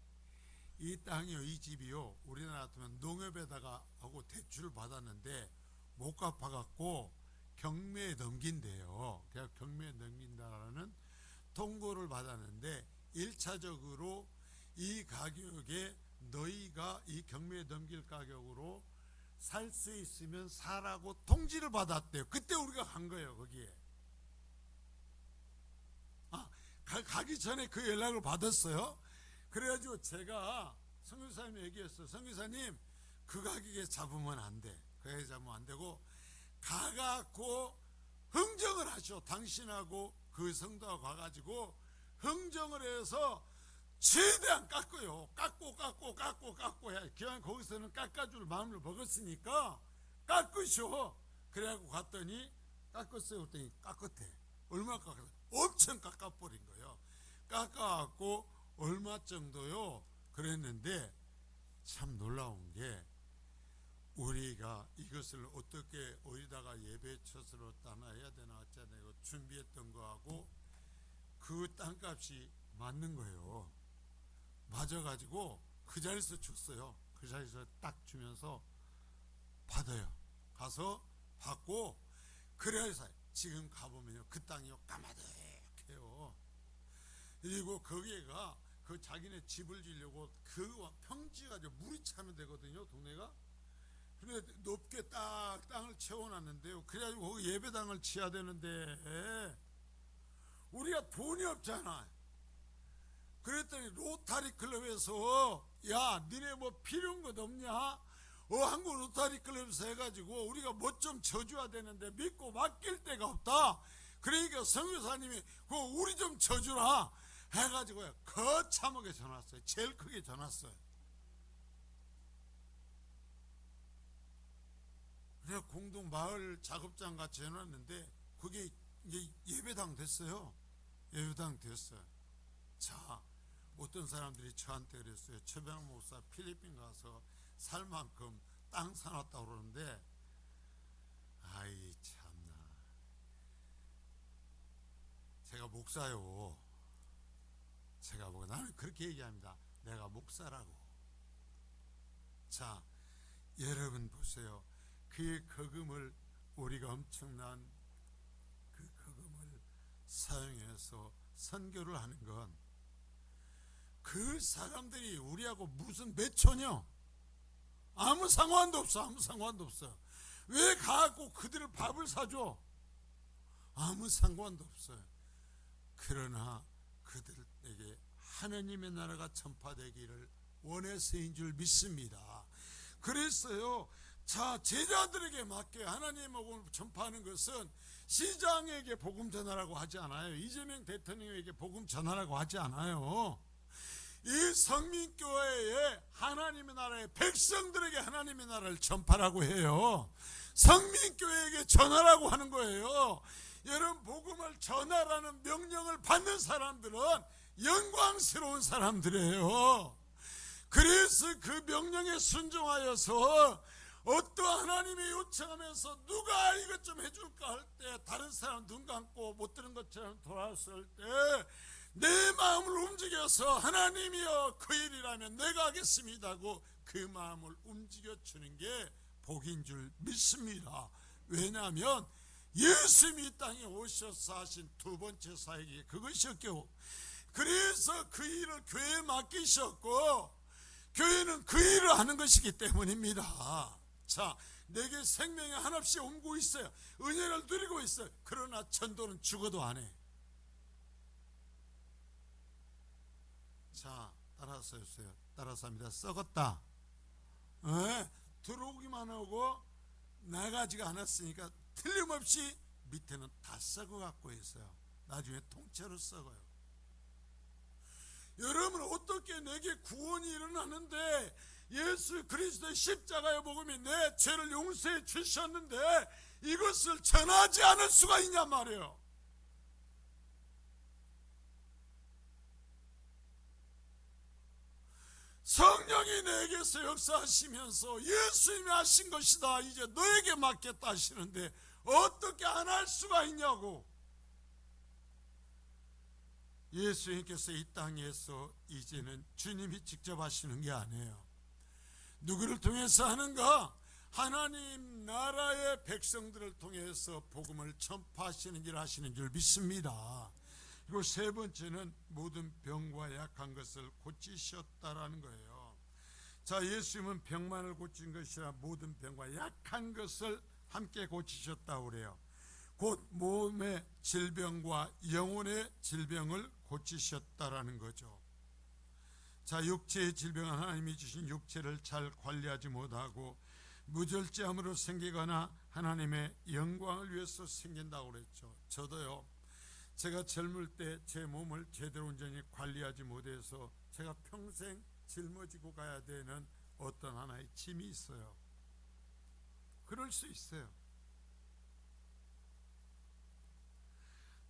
이 땅이요, 이 집이요, 우리나라 같으면 농협에다가 하고 대출을 받았는데 못 갚아갖고 경매에 넘긴대요. 그냥 경매에 넘긴다라는 통보를 받았는데 1차적으로 이 가격에 너희가 이 경매에 넘길 가격으로 살 수 있으면 사라고 통지를 받았대요. 그때 우리가 간 거예요. 거기에 가기 전에 그 연락을 받았어요. 그래가지고 제가 선교사님 얘기했어요. 선교사님, 그 가격에 잡으면 안 돼. 그 가격에 잡으면 안 되고 가갖고 흥정을 하셔. 당신하고 그 성도하고 가가지고 흥정을 해서 최대한 깎아요. 깎고 해. 기왕 거기서는 깎아줄 마음을 먹었으니까 깎으셔. 그래갖고 갔더니 깎았어요. 그랬더니 깎았대. 얼마 깎았어? 엄청 깎아버린 거예요. 깎아갖고 얼마 정도요? 그랬는데 참 놀라운 게 우리가 이것을 어떻게 어디다가 예배처소로 따놔야 되나 어쩌나 준비했던 거하고 그 땅값이 맞는 거예요. 맞아가지고 그 자리에서 줬어요. 그 자리에서 딱 주면서 받아요. 가서 받고 그래서 지금 가보면요 그 땅이요 까마득해요. 그리고 거기가 그 자기네 집을 지려고 그 평지가 물이 차면 되거든요 동네가. 근데 높게 딱 땅을 채워놨는데요. 그래가지고 거기 예배당을 지어야 되는데 우리가 돈이 없잖아. 그랬더니 로타리 클럽에서 야 니네 뭐 필요한 것 없냐? 한국 로타리 클럽에서 해가지고 우리가 뭐 좀 쳐줘야 되는데 믿고 맡길 데가 없다. 그러니까 선교사님이 우리 좀 쳐주라 해가지고요 거참하게 전화했어요. 제일 크게 전화했어요. 그래서 공동 마을 작업장 같이 해놨는데 그게 이제 예배당 됐어요. 예배당 됐어요. 자, 어떤 사람들이 저한테 그랬어요. 최병 목사 필리핀 가서 살 만큼 땅 사놨다고 그러는데 아이 참나, 제가 목사요. 제가 보고 나는 그렇게 얘기합니다. 내가 목사라고. 자, 여러분 보세요. 그 거금을 우리가 엄청난 그 거금을 사용해서 선교를 하는 건 그 사람들이 우리하고 무슨 매초냐? 아무 상관도 없어. 아무 상관도 없어. 왜 가고 그들을 밥을 사줘? 아무 상관도 없어요. 그러나 그들에게 하나님의 나라가 전파되기를 원해서인 줄 믿습니다. 그랬어요. 자, 제자들에게 맞게 하나님을 전파하는 것은 시장에게 복음 전하라고 하지 않아요. 이재명 대통령에게 복음 전하라고 하지 않아요. 이 성민교회에 하나님의 나라의 백성들에게 하나님의 나라를 전파라고 해요. 성민교회에게 전하라고 하는 거예요. 여러분, 복음을 전하라는 명령을 받는 사람들은 영광스러운 사람들이에요. 그래서 그 명령에 순종하여서 어떠한 하나님이 요청하면서 누가 이것 좀 해줄까 할 때 다른 사람 눈 감고 못 들은 것처럼 돌아왔을 때 내 마음을 움직여서 하나님이여 그 일이라면 내가 하겠습니다 하고 그 마음을 움직여 주는 게 복인 줄 믿습니다. 왜냐하면 예수님이 이 땅에 오셔서 하신 두 번째 사역이 그것이었고, 그래서 그 일을 교회에 맡기셨고 교회는 그 일을 하는 것이기 때문입니다. 자, 내게 생명이 한없이 옮고 있어요. 은혜를 누리고 있어요. 그러나 전도는 죽어도 안 해. 자, 따라서 해주세요. 따라서 합니다. 썩었다. 들어오기만 하고 나가지가 않았으니까 틀림없이 밑에는 다 썩어갖고 있어요. 나중에 통째로 썩어요. 여러분, 어떻게 내게 구원이 일어나는데 예수 그리스도의 십자가의 복음이 내 죄를 용서해 주셨는데 이것을 전하지 않을 수가 있냔 말이에요. 성령이 내게서 역사하시면서 예수님이 하신 것이다, 이제 너에게 맡겼다 하시는데 어떻게 안 할 수가 있냐고. 예수님께서 이 땅에서 이제는 주님이 직접 하시는 게 아니에요. 누구를 통해서 하는가? 하나님 나라의 백성들을 통해서 복음을 전파하시는 일 하시는 줄 믿습니다. 그리고 세 번째는 모든 병과 약한 것을 고치셨다라는 거예요. 자, 예수님은 병만을 고친 것이 아니라 모든 병과 약한 것을 함께 고치셨다고 그래요. 곧 몸의 질병과 영혼의 질병을 고치셨다라는 거죠. 자, 육체의 질병은 하나님이 주신 육체를 잘 관리하지 못하고 무절제함으로 생기거나 하나님의 영광을 위해서 생긴다고 그랬죠. 저도요, 제가 젊을 때 제 몸을 제대로 온전히 관리하지 못해서 제가 평생 짊어지고 가야 되는 어떤 하나의 짐이 있어요. 그럴 수 있어요.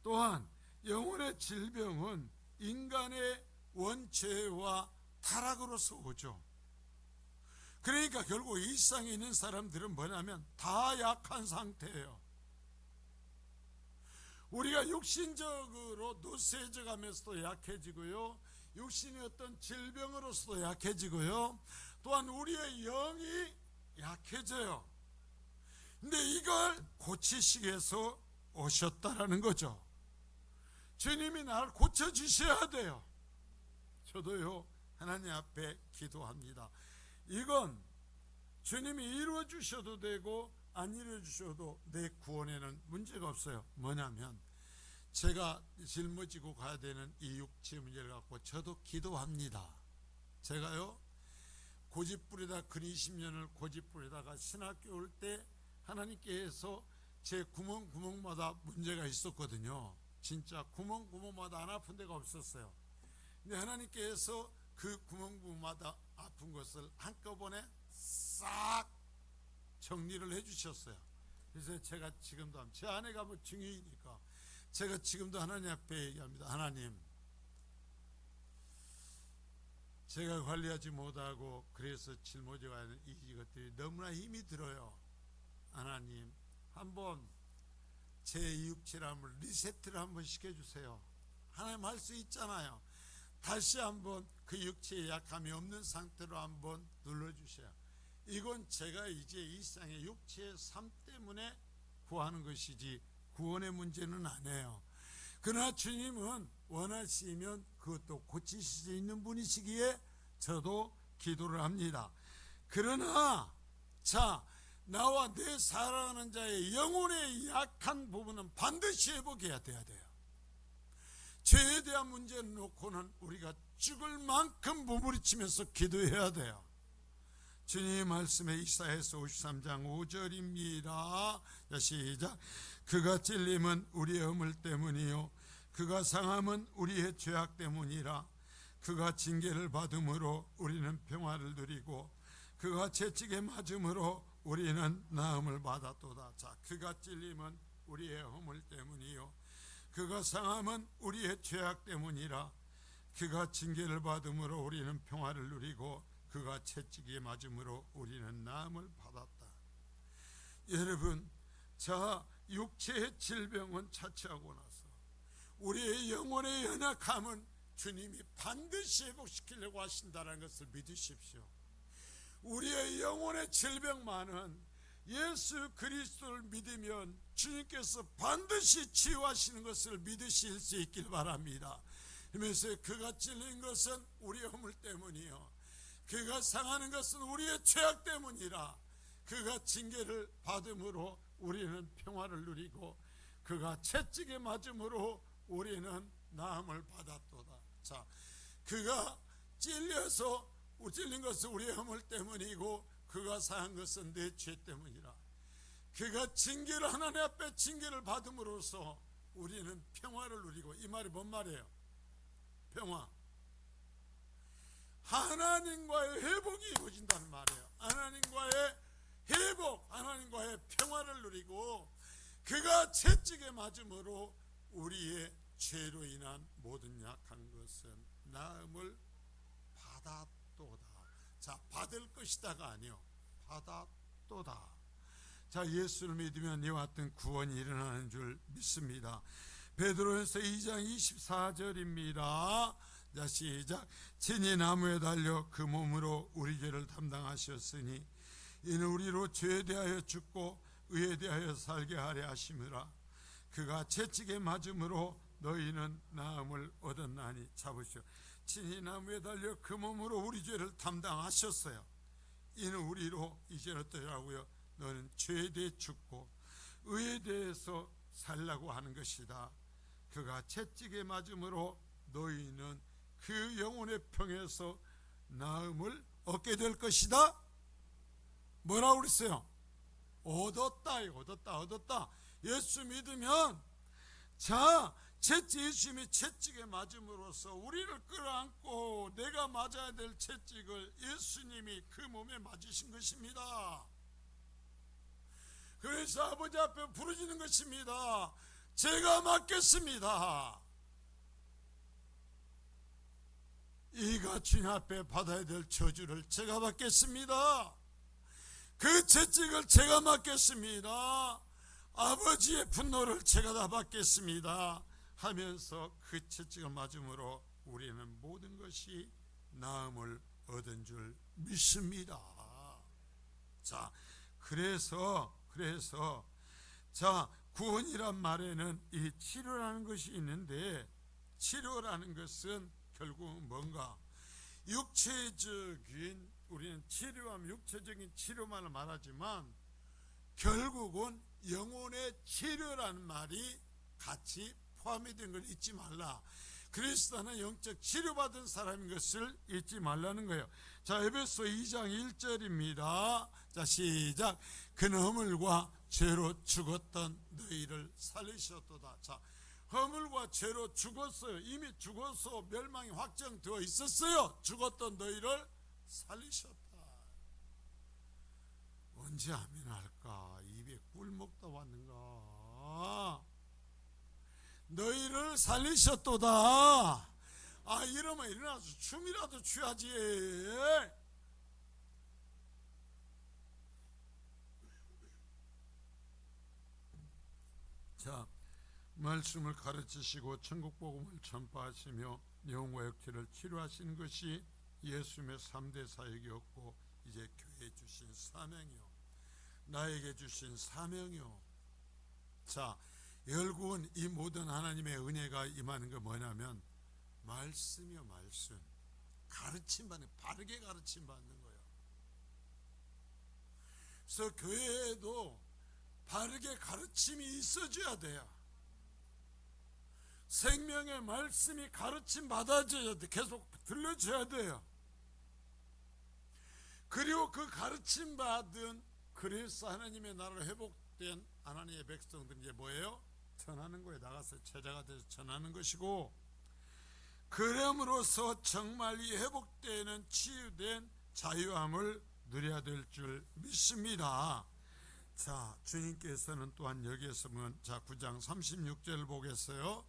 또한 영혼의 질병은 인간의 원죄와 타락으로서 오죠. 그러니까 결국 이 세상에 있는 사람들은 뭐냐면 다 약한 상태예요. 우리가 육신적으로 노쇠져 가면서도 약해지고요, 육신의 어떤 질병으로서도 약해지고요, 또한 우리의 영이 약해져요. 근데 이걸 고치시기 위해서 오셨다라는 거죠. 주님이 나를 고쳐주셔야 돼요. 저도요, 하나님 앞에 기도합니다. 이건 주님이 이루어 주셔도 되고 안 이루어 주셔도 내 구원에는 문제가 없어요. 뭐냐면 제가 짊어지고 가야 되는 이 육체 문제를 갖고 저도 기도합니다. 제가요, 고집부리다 근 20년을 고집부리다가 신학교 올 때 하나님께서 제 구멍마다 문제가 있었거든요. 진짜 구멍마다 안 아픈 데가 없었어요. 근데 하나님께서 그 구멍마다 아픈 것을 한꺼번에 싹 정리를 해주셨어요. 그래서 제가 지금도, 제 아내가 뭐 증인이니까 제가 지금도 하나님 앞에 얘기합니다. 하나님, 제가 관리하지 못하고 그래서 짊어져야 하는 이것들이 너무나 힘이 들어요. 하나님, 한번 제 육체를 한번 리세트를 한번 시켜주세요. 하나님 할 수 있잖아요. 다시 한번 그 육체의 약함이 없는 상태로 한번 눌러주셔요. 이건 제가 이제 이 세상의 육체의 삶 때문에 구하는 것이지 구원의 문제는 아니에요. 그러나 주님은 원하시면 그것도 고치실 수 있는 분이시기에 저도 기도를 합니다. 그러나 나와 내 사랑하는 자의 영혼의 약한 부분은 반드시 회복해야 돼요. 죄에 대한 문제를 놓고는 우리가 죽을 만큼 부부리치면서 기도해야 돼요. 주님 말씀에 이사야서 53장 5절입니다. 시작. 그가 찔림은 우리의 허물 때문이요 그가 상함은 우리의 죄악 때문이라. 그가 징계를 받음으로 우리는 평화를 누리고 그가 채찍에 맞음으로 우리는 나음을 받았도다. 그가 찔림은 우리의 허물 때문이요 그가 상함은 우리의 죄악 때문이라. 그가 징계를 받음으로 우리는 평화를 누리고 그가 채찍에 맞음으로 우리는 나음을 받았다. 여러분, 육체의 질병은 차치하고 나서 우리의 영혼의 연약함은 주님이 반드시 회복시키려고 하신다는 것을 믿으십시오. 우리의 영혼의 질병만은 예수 그리스도를 믿으면 주님께서 반드시 치유하시는 것을 믿으실 수 있길 바랍니다. 그러면서 그가 찔린 것은 우리의 허물 때문이요 그가 상하는 것은 우리의 죄악 때문이라. 그가 징계를 받음으로 우리는 평화를 누리고 그가 채찍에 맞음으로 우리는 나음을 받았도다. 그가 찔린 것은 우리의 허물 때문이고 그가 상한 것은 내 죄 때문이라. 그가 징계를 하나님 앞에 징계를 받음으로써 우리는 평화를 누리고. 이 말이 뭔 말이에요? 평화, 하나님과의 회복이 이루어진다는 말이에요. 하나님과의 회복, 하나님과의 평화를 누리고 그가 채찍에 맞음으로 우리의 죄로 인한 모든 약한 것은 나음을 받았도다. 받을 것이다가 아니요 받았도다. 예수를 믿으면 이와 같은 구원이 일어나는 줄 믿습니다. 베드로전서 2장 24절입니다. 시작. 친히 나무에 달려 그 몸으로 우리 죄를 담당하셨으니 이는 우리로 죄에 대하여 죽고 의에 대하여 살게 하려 하심이라. 그가 채찍에 맞음으로 너희는 나음을 얻었나니. 보시오. 친히 나무에 달려 그 몸으로 우리 죄를 담당하셨어요. 이는 우리로 이제는 어떠라고요? 너는 죄에 대해 죽고 의에 대해서 살라고 하는 것이다. 그가 채찍에 맞음으로 너희는 그 영혼의 평에서 나음을 얻게 될 것이다. 뭐라고 그랬어요? 얻었다. 예수 믿으면 예수님이 채찍에 맞음으로써 우리를 끌어안고 내가 맞아야 될 채찍을 예수님이 그 몸에 맞으신 것입니다. 그래서 아버지 앞에 부르짖는 것입니다. 제가 맞겠습니다. 이가 내가 주님 앞에 받아야 될 저주를 제가 받겠습니다. 그 채찍을 제가 맡겠습니다. 아버지의 분노를 제가 다 받겠습니다 하면서 그 채찍을 맞음으로 우리는 모든 것이 나음을 얻은 줄 믿습니다. 자, 그래서 자, 구원이란 말에는 이 치료라는 것이 있는데, 치료라는 것은 결국은 뭔가 육체적인, 우리는 치료하면 육체적인 치료만을 말하지만 결국은 영혼의 치료라는 말이 같이 포함이 된 걸 잊지 말라. 그리스도는 영적 치료받은 사람인 것을 잊지 말라는 거예요. 자, 에베소 2장 1절입니다. 자, 시작. 그는 허물과 죄로 죽었던 너희를 살리셨도다. 자, 허물과 죄로 죽었어요. 이미 죽어서 멸망이 확정되어 있었어요. 죽었던 너희를 살리셨다. 언제 아멘할까? 입에 꿀 먹다 왔는가? 너희를 살리셨도다. 아, 이러면 일어나서 춤이라도 추야지. 자, 말씀을 가르치시고 천국 복음을 전파하시며 영과 육체를 치료하시는 것이 예수님의 3대 사역이었고, 이제 교회에 주신 사명이요, 나에게 주신 사명이요. 자, 결국은 이 모든 하나님의 은혜가 임하는 게 뭐냐면 말씀이요, 말씀. 가르침 받는, 바르게 가르침 받는 거예요. 그래서 교회에도 바르게 가르침이 있어줘야 돼요. 생명의 말씀이 가르침 받아줘야 돼. 계속 들려줘야 돼요. 그리고 그 가르침 받은 그리스도 하나님의 나라로 회복된 하나님의 백성들은 이제 뭐예요? 전하는 거예요. 나가서 제자가 돼서 전하는 것이고, 그럼으로써 정말 이 회복되는 치유된 자유함을 누려야 될 줄 믿습니다. 자, 주님께서는 또한 여기에서 자, 9장 36절 보겠어요.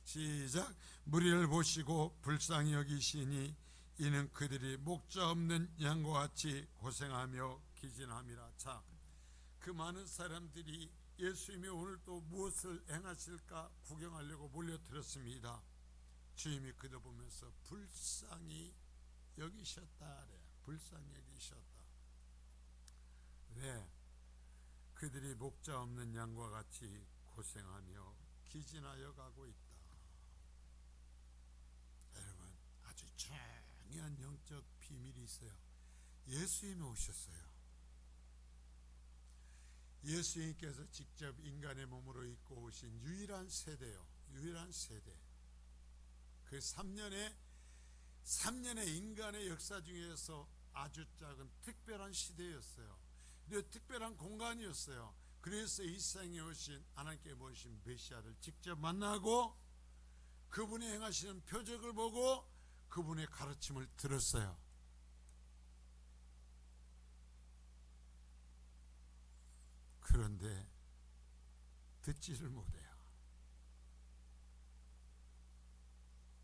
시작. 무리를 보시고 불쌍히 여기시니 이는 그들이 목자 없는 양과 같이 고생하며 기진함이라. 자, 그 많은 사람들이 예수님이 오늘 또 무엇을 행하실까 구경하려고 몰려들었습니다. 주님이 그들 보면서 불쌍히 여기셨다. 불쌍히 여기셨다. 왜? 그들이 목자 없는 양과 같이 고생하며 기진하여 가고 있다. 여러분, 아주 중요한 영적 비밀이 있어요. 예수님이 오셨어요. 예수님께서 직접 인간의 몸으로 입고 오신 유일한 세대요. 유일한 세대. 그 3년의 인간의 역사 중에서 아주 작은 특별한 시대였어요. 특별한 공간이었어요. 그래서 이 세상에 오신 하나님께 모신 메시아를 직접 만나고 그분이 행하시는 표적을 보고 그분의 가르침을 들었어요. 그런데 듣지를 못해요.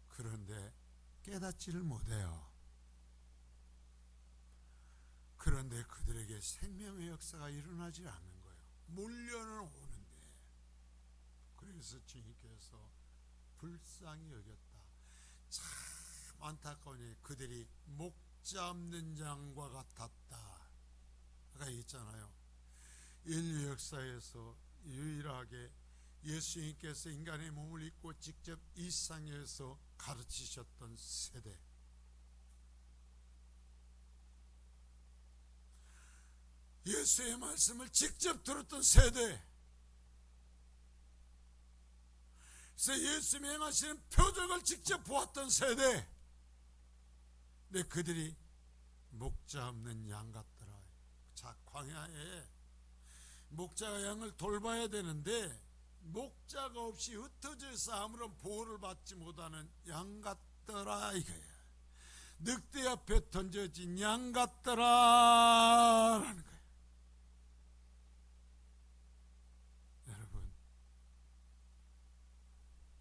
그런데 깨닫지를 못해요. 그런데 그들에게 생명의 역사가 일어나지 않는 거예요. 몰려는 오는데. 그래서 주님께서 불쌍히 여겼다. 참 안타까우니 그들이 목자 없는 양과 같았다. 아까 얘기했잖아요. 인류 역사에서 유일하게 예수님께서 인간의 몸을 입고 직접 이 세상에서 가르치셨던 세대. 예수의 말씀을 직접 들었던 세대. 그래서 예수님이 행하시는 표적을 직접 보았던 세대. 근데 그들이 목자 없는 양 같더라. 자, 광야에 목자가 양을 돌봐야 되는데 목자가 없이 흩어져 있어 아무런 보호를 받지 못하는 양 같더라 이거야. 늑대 앞에 던져진 양 같더라라는 거예요. 여러분,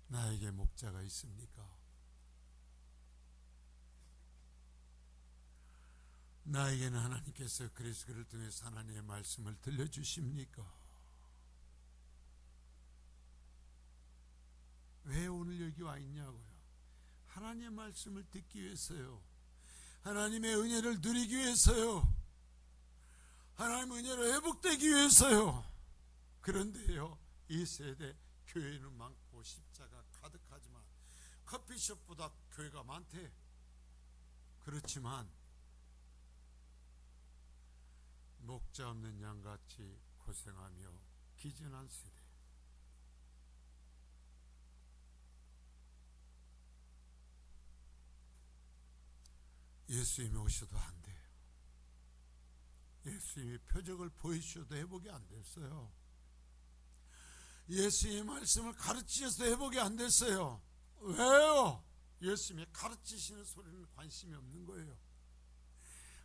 나에게 목자가 있습니까? 나에게는 하나님께서 그래서 그를 통해서 하나님의 말씀을 들려주십니까? 왜 오늘 여기 와 있냐고요? 하나님의 말씀을 듣기 위해서요. 하나님의 은혜를 누리기 위해서요. 하나님의 은혜로 회복되기 위해서요. 그런데요, 이 세대 교회는 많고 십자가 가득하지만 커피숍보다 교회가 많대. 그렇지만 목자 없는 양같이 고생하며 기준한 세대. 예수님이 오셔도 안 돼요. 예수님이 표적을 보여주셔도 회복이 안 됐어요. 예수님의 말씀을 가르치셔서 회복이 안 됐어요. 왜요? 예수님이 가르치시는 소리는 관심이 없는 거예요.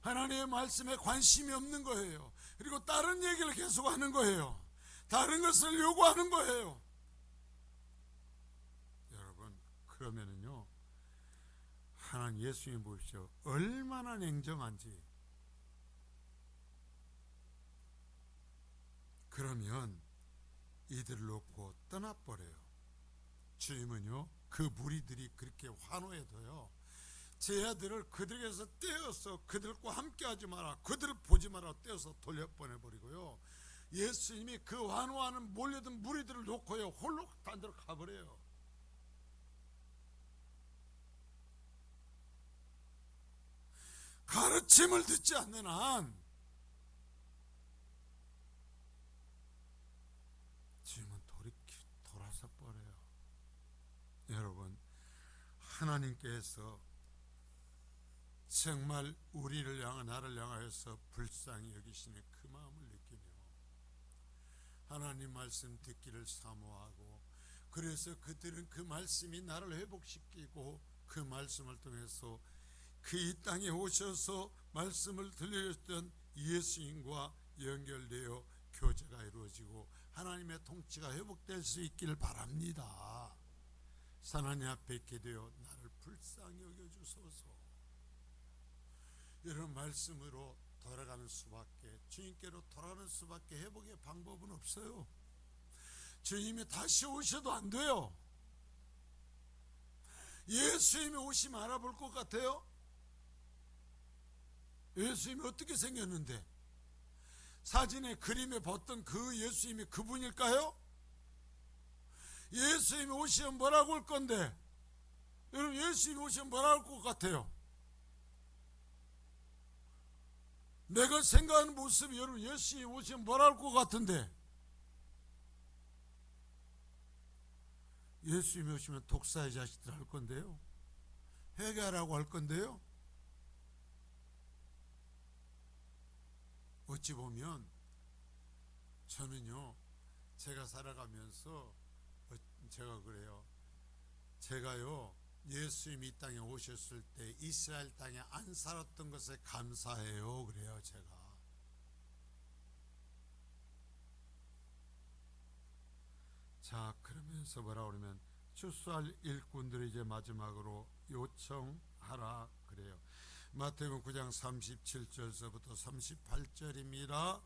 하나님의 말씀에 관심이 없는 거예요. 그리고 다른 얘기를 계속 하는 거예요. 다른 것을 요구하는 거예요. 여러분, 그러면은요, 하나님 예수님 보십시오. 얼마나 냉정한지. 그러면 이들을 놓고 떠나버려요. 주님은요, 그 무리들이 그렇게 환호해도요, 제 아들을 그들에게서 떼어서 그들과 함께하지 마라, 그들을 보지 마라 떼어서 돌려보내버리고요, 예수님이 그 환호하는 몰려든 무리들을 놓고요, 홀로 딴 데로 가버려요. 가르침을 듣지 않는 한 주님은 돌아서 버려요. 여러분, 하나님께서 정말 우리를 향해, 나를 향하여서 불쌍히 여기시는 그 마음을 느끼며 하나님 말씀 듣기를 사모하고, 그래서 그들은 그 말씀이 나를 회복시키고 그 말씀을 통해서 그 이 땅에 오셔서 말씀을 들려줬던 예수님과 연결되어 교제가 이루어지고 하나님의 통치가 회복될 수 있기를 바랍니다. 하나님 앞에 있게 되어 나를 불쌍히 여겨주소서. 이런 말씀으로 돌아가는 수밖에, 주님께로 돌아가는 수밖에 회복의 방법은 없어요. 주님이 다시 오셔도 안 돼요. 예수님이 오시면 알아볼 것 같아요? 예수님이 어떻게 생겼는데? 사진에 그림에 봤던 그 예수님이 그분일까요? 예수님이 오시면 뭐라고 할 건데? 여러분, 예수님이 오시면 뭐라고 할 것 같아요? 내가 생각하는 모습이, 여러분, 예수님이 오시면 뭐라고 할 것 같은데? 예수님이 오시면 독사의 자식들 할 건데요, 회개하라고 할 건데요. 어찌 보면 저는요, 제가 살아가면서 제가 그래요. 제가요, 예수님이 이 땅에 오셨을 때 이스라엘 땅에 안 살았던 것에 감사해요. 그래요, 제가. 자, 그러면서 뭐라 그러면 출소할 일꾼들을 이제 마지막으로 요청하라 그래요. 마태복음 9장 37절서부터 38절입니다.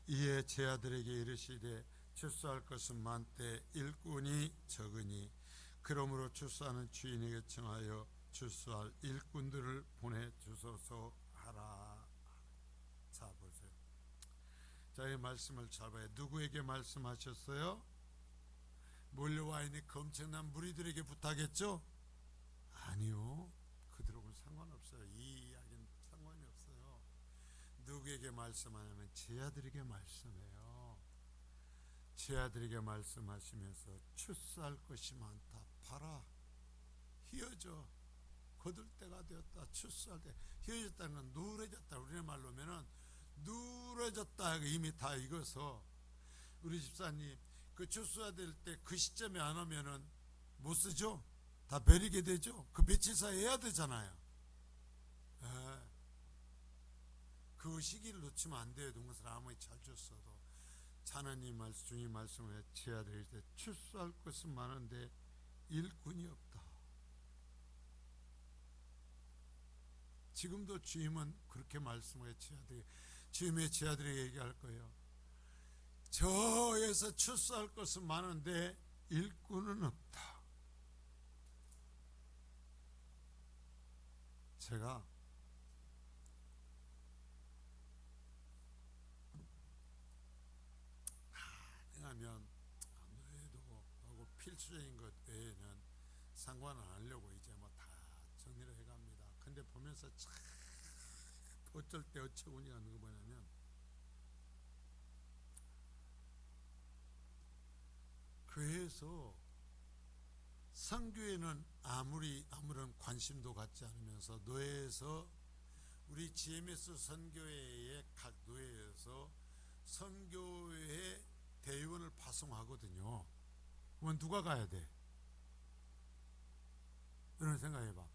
이에 제 아들에게 이르시되 출소할 것은 많되 일꾼이 적으니 그러므로 출소하는 주인에게 청하여 출소할 일꾼들을 보내주소서 하라. 자, 보세요. 자, 이 말씀을 잘 봐요. 누구에게 말씀하셨어요? 몰려와 있는 그 엄청난 무리들에게 부탁했죠? 아니요, 그들하고는 상관없어요. 이 이야기는 상관이 없어요. 누구에게 말씀하냐면 제 아들에게 말씀해요. 제 아들에게 말씀하시면서 출소할 것이 많다. 봐라, 휘어져, 거둘 때가 되었다. 출소할 때, 휘어졌다는 건 누래졌다. 우리말로 하면은 누래졌다. 이미 다 익어서, 우리 집사님 그 출소해야 될 때 그 시점에 안 오면은 못 쓰죠? 다 버리게 되죠? 그 며칠 사이 해야 되잖아요. 그 시기를 놓치면 안 돼요. 누군 사람 아무리 잘 줬어도. 하나님 말씀, 주님 말씀을 해야 될 때 출소할 것은 많은데 일꾼이 없다. 지금도 주임은 그렇게 말씀해 주임의 제자들에게 얘기할 거예요. 저에서 출소할 것은 많은데 일꾼은 없다. 제가 하면 노예도 하고 필수적인 것 외에는 상관 안 하려고 이제 뭐 다 정리를 해갑니다. 근데 보면서 참 어쩔 때 어처구니가 없는 거 뭐냐면, 교회에서 선교에는 아무런 관심도 갖지 않으면서 노예에서 우리 GMS 선교회의 각 노예에서 선교회 대의원을 파송하거든요. 그러면 누가 가야 돼? 이런 생각해봐.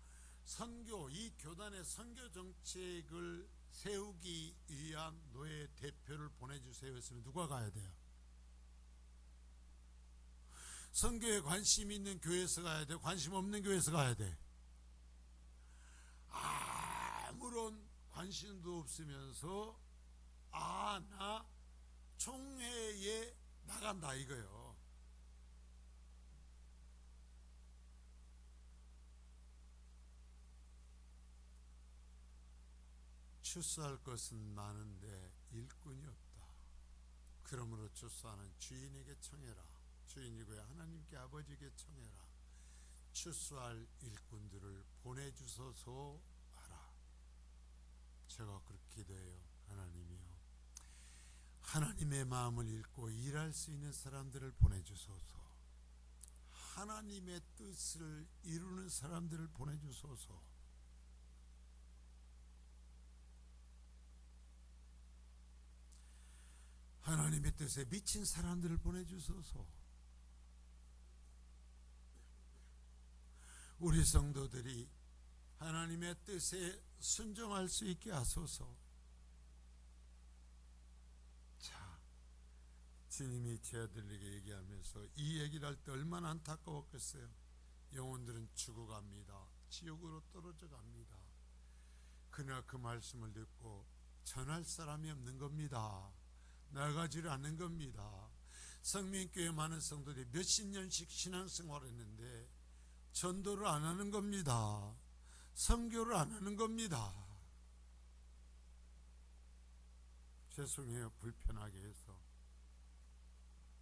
선교, 이 교단의 선교 정책을 세우기 위한 노예 대표를 보내주세요 했으면 누가 가야 돼요? 선교에 관심 있는 교회에서 가야 돼? 관심 없는 교회에서 가야 돼? 아무런 관심도 없으면서 나 총회에 나간다 이거예요. 출소할 것은 많은데 일꾼이 없다. 그러므로 출소하는 주인에게 청해라. 주인이고요 하나님께 아버지에게 청해라. 출소할 일꾼들을 보내주소서 하라. 제가 그렇게 기도해요. 하나님이요, 하나님의 마음을 읽고 일할 수 있는 사람들을 보내주소서. 하나님의 뜻을 이루는 사람들을 보내주소서. 하나님의 뜻에 미친 사람들을 보내주소서. 우리 성도들이 하나님의 뜻에 순종할 수 있게 하소서. 자, 주님이 제자들에게 얘기하면서 이 얘기를 할 때 얼마나 안타까웠겠어요. 영혼들은 죽어갑니다. 지옥으로 떨어져 갑니다. 그러나 그 말씀을 듣고 전할 사람이 없는 겁니다. 나가지를 않는 겁니다. 성민교회 많은 성도들이 몇십 년씩 신앙생활을 했는데 전도를 안 하는 겁니다. 선교를 안 하는 겁니다. 죄송해요, 불편하게 해서.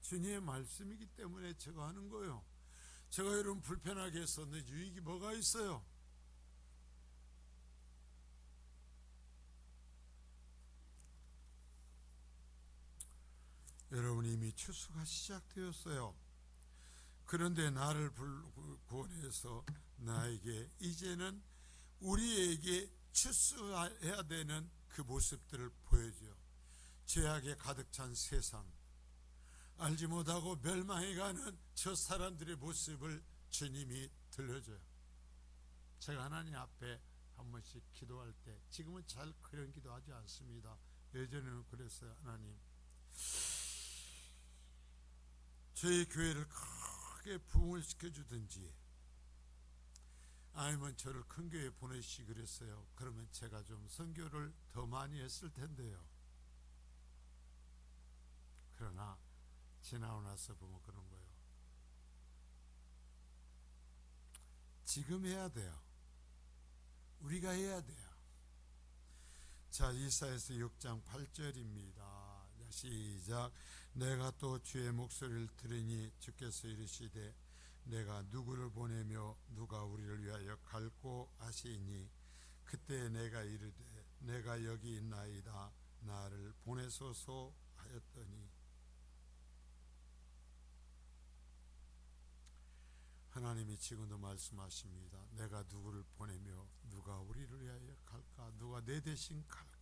주님의 말씀이기 때문에 제가 하는 거예요. 제가 여러분 불편하게 해서 내 유익이 뭐가 있어요? 여러분 이미 추수가 시작되었어요. 그런데 나를 구원해서 나에게 이제는 우리에게 추수해야 되는 그 모습들을 보여줘요. 죄악에 가득 찬 세상, 알지 못하고 멸망해가는 저 사람들의 모습을 주님이 들려줘요. 제가 하나님 앞에 한 번씩 기도할 때, 지금은 잘 그런 기도하지 않습니다. 예전에는 그랬어요. 하나님, 저희 교회를 크게 부흥을 시켜주든지 아니면 저를 큰 교회에 보내시기 그랬어요. 그러면 제가 좀 선교를 더 많이 했을 텐데요. 그러나 지나고 나서 보면 그런 거예요. 지금 해야 돼요. 우리가 해야 돼요. 자, 이사야서 6장 8절입니다. 시작. 내가 또 주의 목소리를 들으니 주께서 이르시되 내가 누구를 보내며 누가 우리를 위하여 갈고 하시니 그때 내가 이르되 내가 여기 있나이다 나를 보내소서 하였더니, 하나님이 지금도 말씀하십니다. 내가 누구를 보내며 누가 우리를 위하여 갈까? 누가 내 대신 갈까?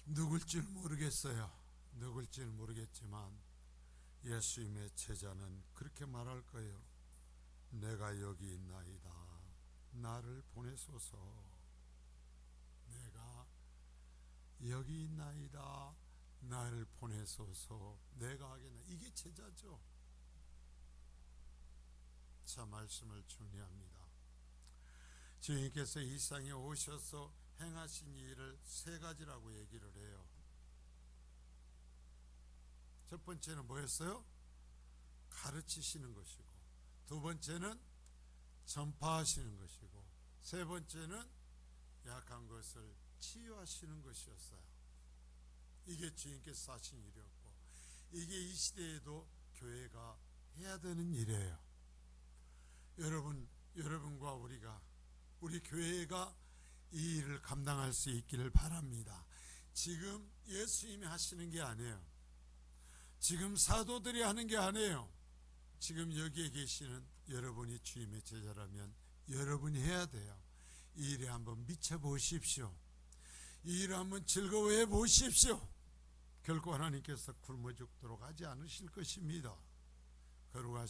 누굴 줄 모르겠어요. 누굴 줄 모르겠지만 예수님의 제자는 그렇게 말할 거예요. 내가 여기 있나이다 나를 보내소서. 내가 여기 있나이다 나를 보내소서. 내가 하겠나. 이게 제자죠. 자, 말씀을 정리합니다. 주님께서 이 세상에 오셔서 행하신 일을 세 가지라고 얘기를 해요. 첫 번째는 뭐였어요? 가르치시는 것이고, 두 번째는 전파하시는 것이고, 세 번째는 약한 것을 치유하시는 것이었어요. 이게 주님께서 하신 일이었고, 이게 이 시대에도 교회가 해야 되는 일이에요. 여러분과 우리 교회가 이 일을 감당할 수 있기를 바랍니다. 지금 예수님이 하시는 게 아니에요. 지금 사도들이 하는 게 아니에요. 지금 여기에 계시는 여러분이 주님의 제자라면 여러분이 해야 돼요. 이 일에 한번 미쳐보십시오. 이 일을 한번 즐거워해 보십시오. 결코 하나님께서 굶어 죽도록 하지 않으실 것입니다. 거룩하신